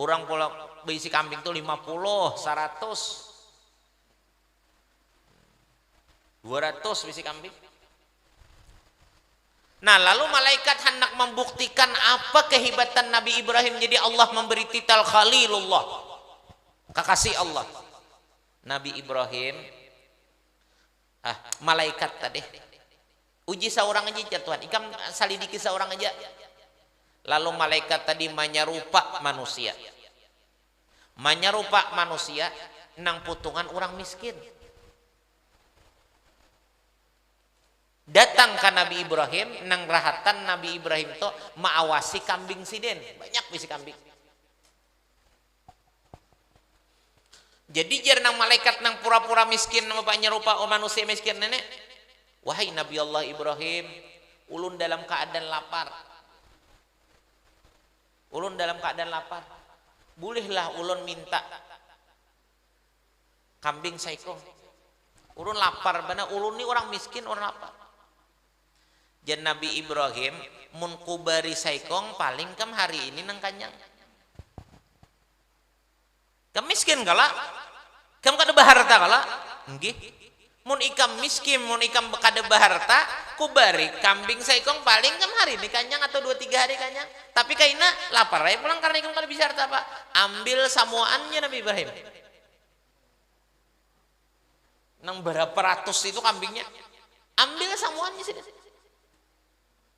orang pulau bisi kambing tuh 50, 100, 200 bisi kambing. Nah lalu malaikat hendak membuktikan apa kehebatan Nabi Ibrahim, jadi Allah memberi titel Khalilullah, kekasih Allah. Nabi Ibrahim, malaikat tadi uji seorang aja Tuhan, ikam salidiki seorang aja. Lalu malaikat tadi menyerupa manusia, nang putungan orang miskin. Datang ke Nabi Ibrahim, nang rahatan Nabi Ibrahim itu maawasi kambing siden, banyak bisi kambing. Jadi jar nang malaikat nang pura-pura miskin nama panyerupa manusia miskin nenek. Wahai Nabi Allah Ibrahim, ulun dalam keadaan lapar. Bolehlah ulun minta kambing saikong. Ulun lapar, benar ulun ini orang miskin, orang lapar. Jan Nabi Ibrahim mun kubari saikong paling kam hari ini nang kanyang. Kam miskin kala? Kam kada baharta kala? Nggih. Mun ikam miskin, mun ikam kada baharta, kubari kambing saikong paling kam hari ini kanyang atau 2-3 hari kanyang. Tapi kaina lapar aja pulang karena ikam kada bisa harta apa? Ambil samuannya Nabi Ibrahim. Nang berapa ratus itu kambingnya? Ambil samuannya sih.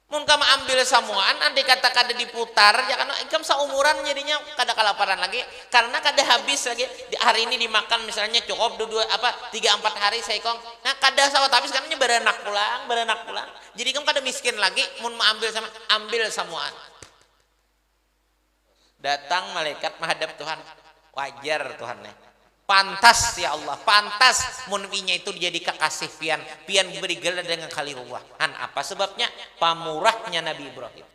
Mun kamu ambil samuan, andai kata kada diputar, ya kan ikam seumuran jadinya kada kelaparan lagi, karena kada habis lagi. Hari ini dimakan misalnya cukup 3-4 hari saikong, nah kada sawat habis karena beranak pulang. Jadi kamu kada miskin lagi, mun mau ambil samuan. Datang malaikat menghadap Tuhan, wajar Tuhan nih. Pantas ya Allah, pantas munwinya itu jadi kekasih pian beri gelar dengan Khalilullah. Apa sebabnya? Pamurahnya Nabi Ibrahim.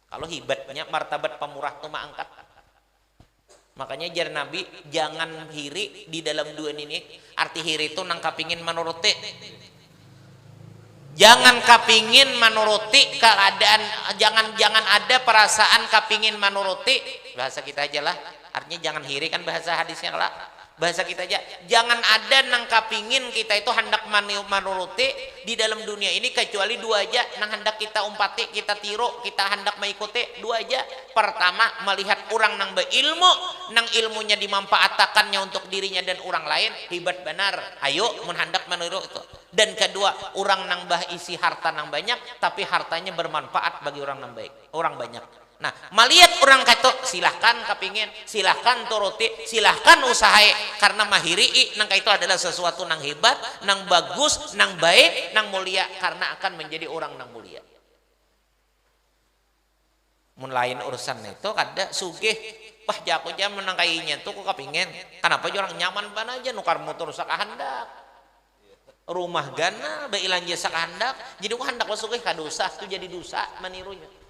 Kalau hibatnya martabat pamurah itu angkat. Makanya jar Nabi jangan hiri di dalam dua ini. Arti hiri itu nang kapingin menuruti. Jangan kapingin menuruti keadaan, jangan ada perasaan kapingin menuruti, bahasa kita aja lah. Artinya jangan hiri, kan bahasa hadisnya lah, bahasa kita aja, jangan ada nang kapingin kita itu hendak menuruti di dalam dunia ini kecuali 2 aja nang hendak kita umpati, kita tiru, kita hendak mengikuti 2 aja. Pertama, melihat orang nang berilmu, nang ilmunya dimanfaatkannya untuk dirinya dan orang lain, hebat benar, ayo mun hendak meniru itu. Dan kedua, orang nang isi harta nang banyak tapi hartanya bermanfaat bagi orang nang baik, orang banyak. Nah, melihat orang kata silahkan kapingin, silahkan turuti, silahkan usahai, karena mahiri nang itu adalah sesuatu nang hebat, nang bagus, nang baik, nang mulia, karena akan menjadi orang nang mulia. Mun lain urusan itu kada sugih, wah jago jam menang kainya tuh kok kapingin. Kenapa orang nyaman ban aja nukar motor sak handak. Rumah gana beilanja sak handak, jadi kok handak sugih kadosa tuh jadi dosa menirunya.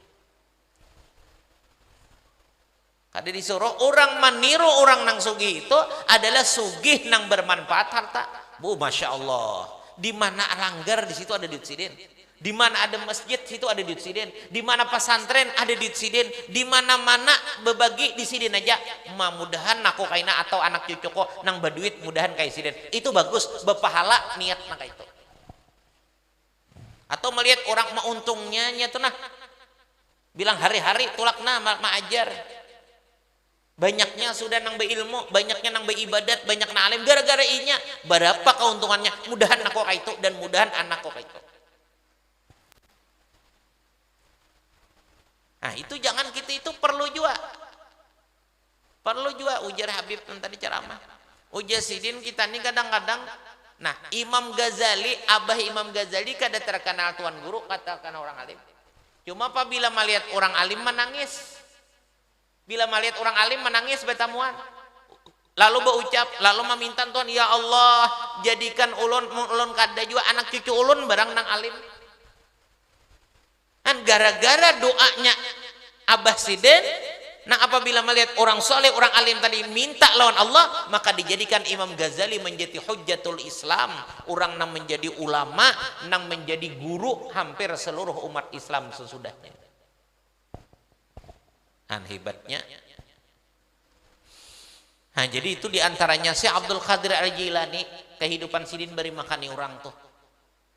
Kada disuruh orang meniru orang nang sugih itu adalah sugih nang bermanfaat harta. Bu, masya Allah. Di mana langgar di situ ada duit siden. Di mana ada masjid situ ada duit siden. Di mana pesantren ada duit siden. Di mana-mana berbagi di siden aja. Mudahan aku kaina atau anak cucuku nang berduit mudahan kai siden. Itu bagus, berpahala niat nang itu. Atau melihat orang mauntungnya nya tuh nah. Bilang hari-hari tulakna maajar. Banyaknya sudah nang beilmu, banyaknya nang beribadat, banyak nang alim, gara-gara inya berapa keuntungannya, mudahan aku itu dan mudahan anakku itu. Nah itu jangan kita itu perlu juga ujar Habib yang tadi ceramah. Ujar sidin kita nih kadang-kadang. Nah Imam Ghazali, Abah Imam Ghazali kada terkenal tuan guru katakan orang alim. Cuma apabila melihat orang alim menangis. Bila melihat orang alim menangis betamuan. Lalu berucap, lalu meminta Tuhan, ya Allah jadikan ulun kada juga anak cucu ulun barang nang alim. Kan gara-gara doanya Abah Sidin, nah apabila melihat orang soleh, orang alim tadi minta lawan Allah, maka dijadikan Imam Ghazali menjadi hujjatul Islam, orang nang menjadi ulama, nang menjadi guru hampir seluruh umat Islam sesudahnya. Kan hebatnya. Nah jadi itu diantaranya Syekh Abdul Qadir Al-Jilani, kehidupan sidin beri makani orang tuh.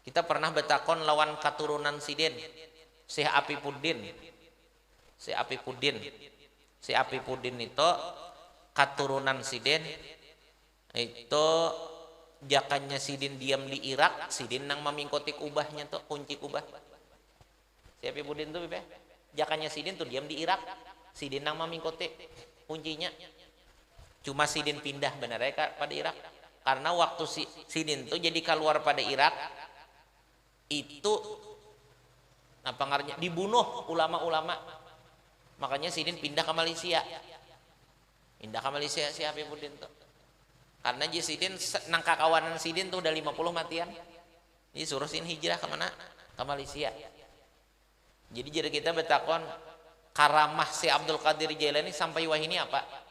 Kita pernah betakon lawan keturunan sidin, Syekh Apipuddin. Syekh Apipuddin itu keturunan sidin, itu jakannya sidin diam di Irak, sidin nang memingkoti kubahnya tuh, kunci kubah. Syekh Apipuddin tuh jakannya sidin tuh diam di Irak, sidin nang memingkoti kuncinya. Cuma sidin pindah benar ya pada Irak karena waktu sidin tuh jadi keluar pada Irak itu apa ngarnya dibunuh ulama-ulama, makanya sidin pindah ke Malaysia si Habibuddin tuh karena sidin nang kakawanan sidin tuh udah 50 matian, jadi suruh sidin hijrah kemana, ke Malaysia. Jadi kita betakon karamah si Abdul Qadir Jailani sampai wahini apa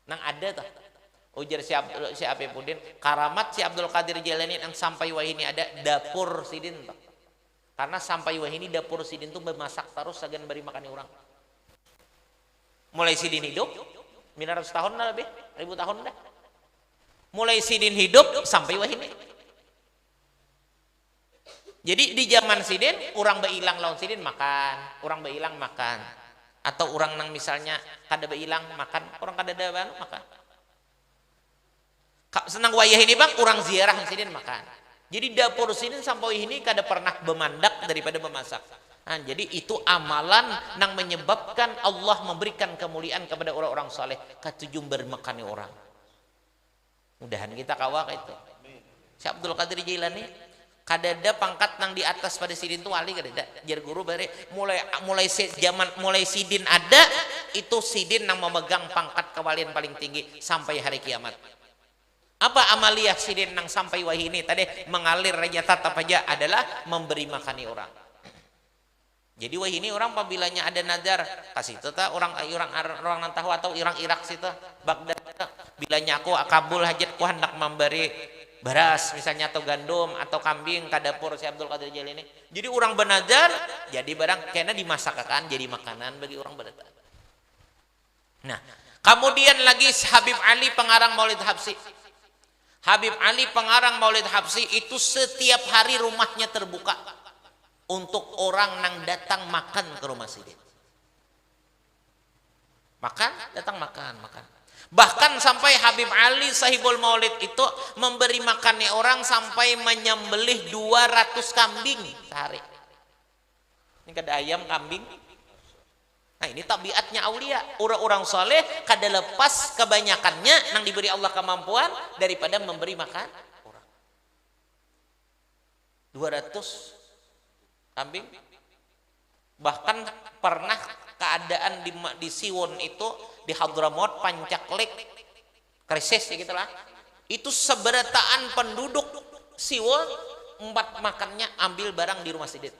nang ada tuh ujar si Apipuddin, karamat si Abdul Qadir Jailani yang sampai wahini ada dapur sidin tuh. Karena sampai wahini dapur sidin tuh bermasak terus sagan beri makan orang. Mulai sidin hidup 900 tahun lah lebih, 1000 tahun dah. Mulai sidin hidup sampai wahini. Jadi di zaman sidin orang beilang lawan sidin makan, orang beilang makan. Atau orang nang misalnya kada beilang makan, orang kada ada makan. Senang wayah ini bang, orang ziarah sidin makan. Jadi dapur sidin sampai ini kada pernah bemandak daripada memasak. Nah, jadi itu amalan nang menyebabkan Allah memberikan kemuliaan kepada orang-orang soleh. Katujung bermakani orang. Mudahan kita kawak itu. Syekh Abdul Qadir Jailani kadada pangkat nang di atas pada sidin tuh wali kadada jar guru bare mulai sidin ada itu sidin nang memegang pangkat kewalian paling tinggi sampai hari kiamat. Apa amaliyah sidin nang sampai wahini tadi mengalir raja tatap aja adalah memberi makani orang. Jadi wahini orang pabilanya ada nazar kasih itu ta orang nang tahu atau orang Irak situ Baghdad bilanya aku kabul hajatku hendak memberi beras misalnya atau gandum atau kambing ke dapur si Abdul Qadir Jailani. Jadi orang benazar jadi barang kena dimasakkan jadi makanan bagi orang bernazar. Nah, kemudian lagi Habib Ali pengarang Maulid Habsyi. Habib Ali pengarang Maulid Habsyi itu setiap hari rumahnya terbuka untuk orang nang datang makan ke rumah sidin. Datang makan. Bahkan sampai Habib Ali Sahibul Maulid itu memberi makannya orang sampai menyembelih 200 kambing sehari. Ini kada ayam kambing. Nah ini tabiatnya aulia. Orang-orang soleh kada lepas kebanyakannya nang diberi Allah kemampuan daripada memberi makan orang. 200 kambing. Bahkan pernah keadaan di Siwon itu di Hadramaut Pancaklik krisis ya gitulah. Itu seberataan penduduk Siwon 4 makannya ambil barang di rumah sidin.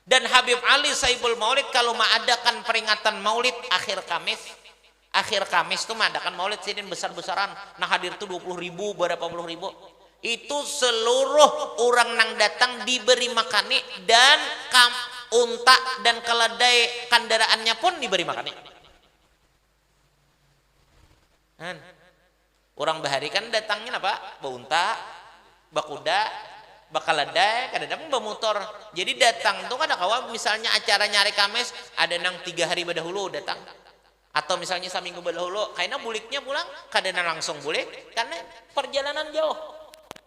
Dan Habib Ali Sahibul Maulid kalau mengadakan peringatan Maulid akhir Kamis itu mengadakan Maulid sidin besar-besaran. Nah hadir tuh 20.000 berapa puluh ribu. Itu seluruh orang nang datang diberi makani dan unta dan keledai kendaraannya pun diberi makani. Orang bahari kan datangnya apa? Baunta, bakuda, bakaledai, kadang-kadang bamotor. Jadi datang tuh kan kawan misalnya acara nyari Kamis ada nang 3 hari dahulu datang. Atau misalnya seminggu dahulu, kayaknya buliknya pulang, kadang langsung bulik karena perjalanan jauh.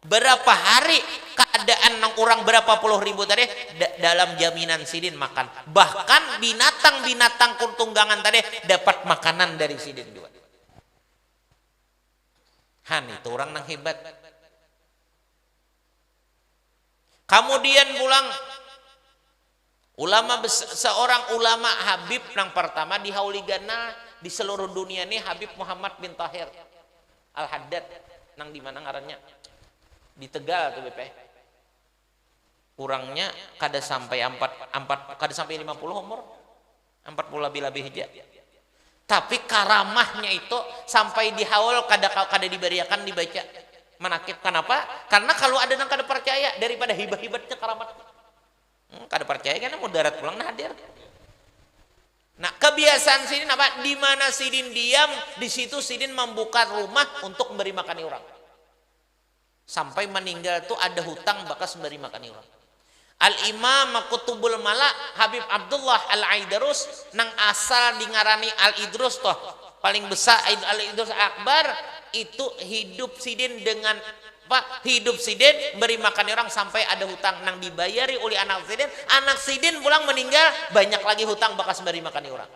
Berapa hari keadaan nang orang berapa puluh ribu tadi dalam jaminan sidin makan. Bahkan binatang-binatang kuntunggangan tadi dapat makanan dari sidin juga. Han itu orang nang hebat. Kemudian pulang seorang ulama Habib nang pertama di Hauligana di seluruh dunia ini Habib Muhammad bin Tahir Al-Haddad nang di mana ngarannya di Tegal tuh BP. Kurangnya kada sampai 50 umur 40 lebih hija. Tapi karamahnya itu sampai di haul kada diberiakan dibaca manakib. Kenapa? Karena kalau ada yang kada percaya daripada hibah-hibatnya karamat. Kada percaya kan mudarat pulang nah hadir. Nah, kebiasaan sidin apa? Di mana sidin diam, di situ sidin membuka rumah untuk memberi makan orang. Sampai meninggal tuh ada hutang bakas memberi makan orang. Al-Imam Qutubul Mala Habib Abdullah Al-Aidarus nang asal dingarani Al-Idrus toh paling besar Al-Idrus Akbar itu hidup sidin dengan hidup sidin beri makan orang sampai ada hutang nang dibayari oleh anak sidin pulang meninggal banyak lagi hutang bakas beri makan orang.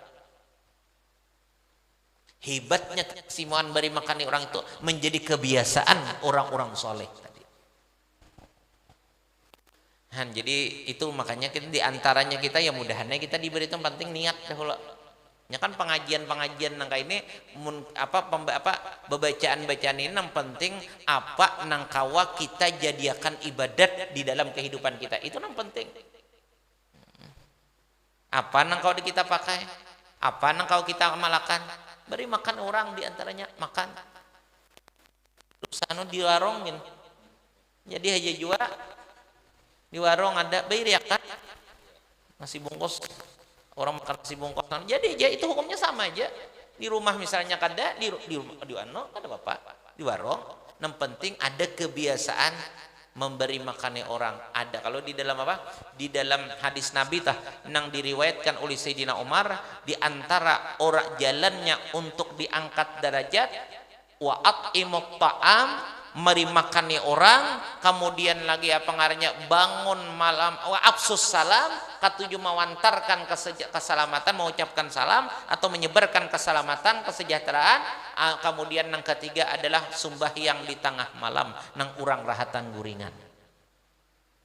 Hebatnya simuan beri makan orang itu menjadi kebiasaan orang-orang soleh tadi. Jadi itu makanya kita diantaranya kita ya mudahannya kita diberi itu penting niat dahulu. Ya kan pengajian nangka ini bacaan ini yang penting apa nangkawa kita jadikan ibadat di dalam kehidupan kita itu yang penting. Apa nangkau kita pakai, apa nangkau kita amalkan, beri makan orang diantaranya makan. Terus di warung gini, jadi aja jual di warung ada bayar ya kan nasi bungkus. Orang makan nasi bungkus, jadi aja itu hukumnya sama aja. Di rumah misalnya kada, di ano kada bapak, di warung. Yang penting ada kebiasaan memberi makannya orang. Ada kalau di dalam apa? Di dalam hadis Nabi tah, nang diriwayatkan oleh Sayyidina Umar, di antara orang jalannya untuk diangkat derajat, wa at'imut ta'am, meri makannya orang, kemudian lagi apa ngarannya bangun malam, wa absus salam, katujuh mewantarkan keselamatan, mengucapkan salam atau menyebarkan keselamatan, kesejahteraan. Kemudian yang ketiga adalah sembahyang di tengah malam nang urang rahatan guringan.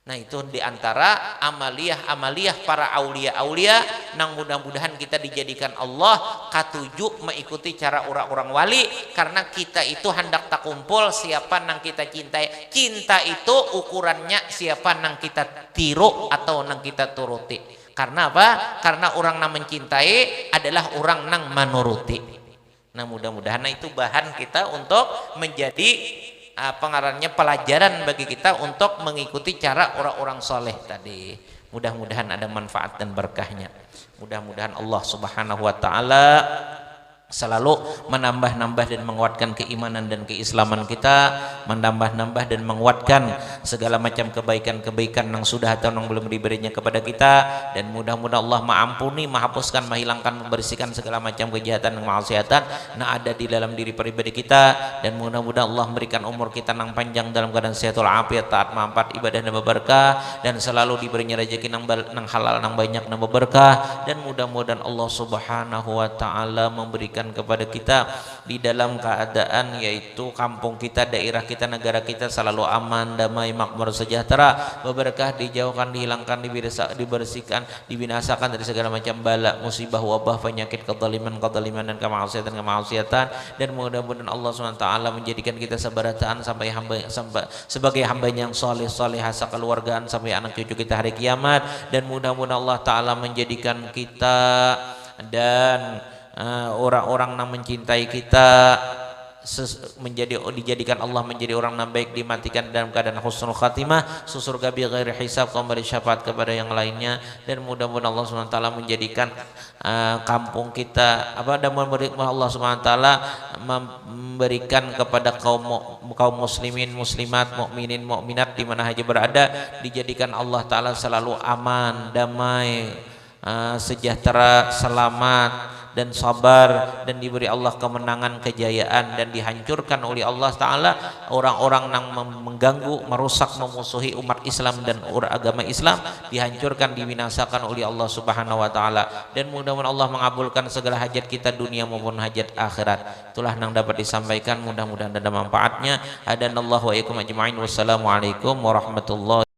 Nah itu diantara amaliyah para aulia nang mudah-mudahan kita dijadikan Allah katuju mengikuti cara orang-orang wali, karena kita itu hendak tak kumpul siapa nang kita cintai. Cinta itu ukurannya siapa nang kita tiru atau nang kita turuti. Karena apa? Karena orang nang mencintai adalah orang nang menuruti. Nah mudah-mudahan itu bahan kita untuk menjadi pengarannya pelajaran bagi kita untuk mengikuti cara orang-orang soleh tadi. Mudah-mudahan ada manfaat dan berkahnya. Mudah-mudahan Allah Subhanahu wa taala selalu menambah-nambah dan menguatkan keimanan dan keislaman kita, menambah-nambah dan menguatkan segala macam kebaikan-kebaikan yang sudah atau yang belum diberinya kepada kita, dan mudah-mudahan Allah mengampuni, menghapuskan, menghilangkan, membersihkan segala macam kejahatan dan kemaksiatan yang ada di dalam diri pribadi kita, dan mudah-mudahan Allah memberikan umur kita yang panjang dalam keadaan sehat walafiat, taat, manfaat, ibadah dan berkah, dan selalu diberinya rezeki yang halal, yang banyak, yang berkah, dan mudah-mudahan Allah Subhanahu wa taala memberikan kepada kita di dalam keadaan yaitu kampung kita, daerah kita, negara kita selalu aman, damai, makmur, sejahtera, berkah, dijauhkan, dihilangkan, dibersihkan, dibinasakan dari segala macam bala, musibah, wabah, penyakit, kezaliman dan kemaksiatan, dan mudah-mudahan Allah SWT menjadikan kita sebarataan sampai sebagai hambanya yang soleh hasa keluargaan sampai anak cucu kita hari kiamat, dan mudah-mudahan Allah Ta'ala menjadikan kita dan orang-orang yang mencintai kita dijadikan Allah menjadi orang yang baik, dimatikan dalam keadaan husnul khatimah, surga bi ghairi hisab, memberi syafaat kepada yang lainnya, dan mudah-mudahan Allah SWT menjadikan kampung kita dan Allah SWT memberikan kepada kaum muslimin, muslimat, mukminin, mukminat di mana saja berada, dijadikan Allah Ta'ala selalu aman, damai, sejahtera, selamat, dan sabar, dan diberi Allah kemenangan, kejayaan, dan dihancurkan oleh Allah Ta'ala orang-orang yang mengganggu, merusak, memusuhi umat Islam dan agama Islam, dihancurkan, dibinasakan oleh Allah Subhanahu wa Ta'ala. Dan mudah-mudahan Allah mengabulkan segala hajat kita dunia maupun hajat akhirat. Itulah yang dapat disampaikan, mudah-mudahan ada manfaatnya. Hadanallahu wa iyyakum ajma'in. Wassalamualaikum warahmatullahi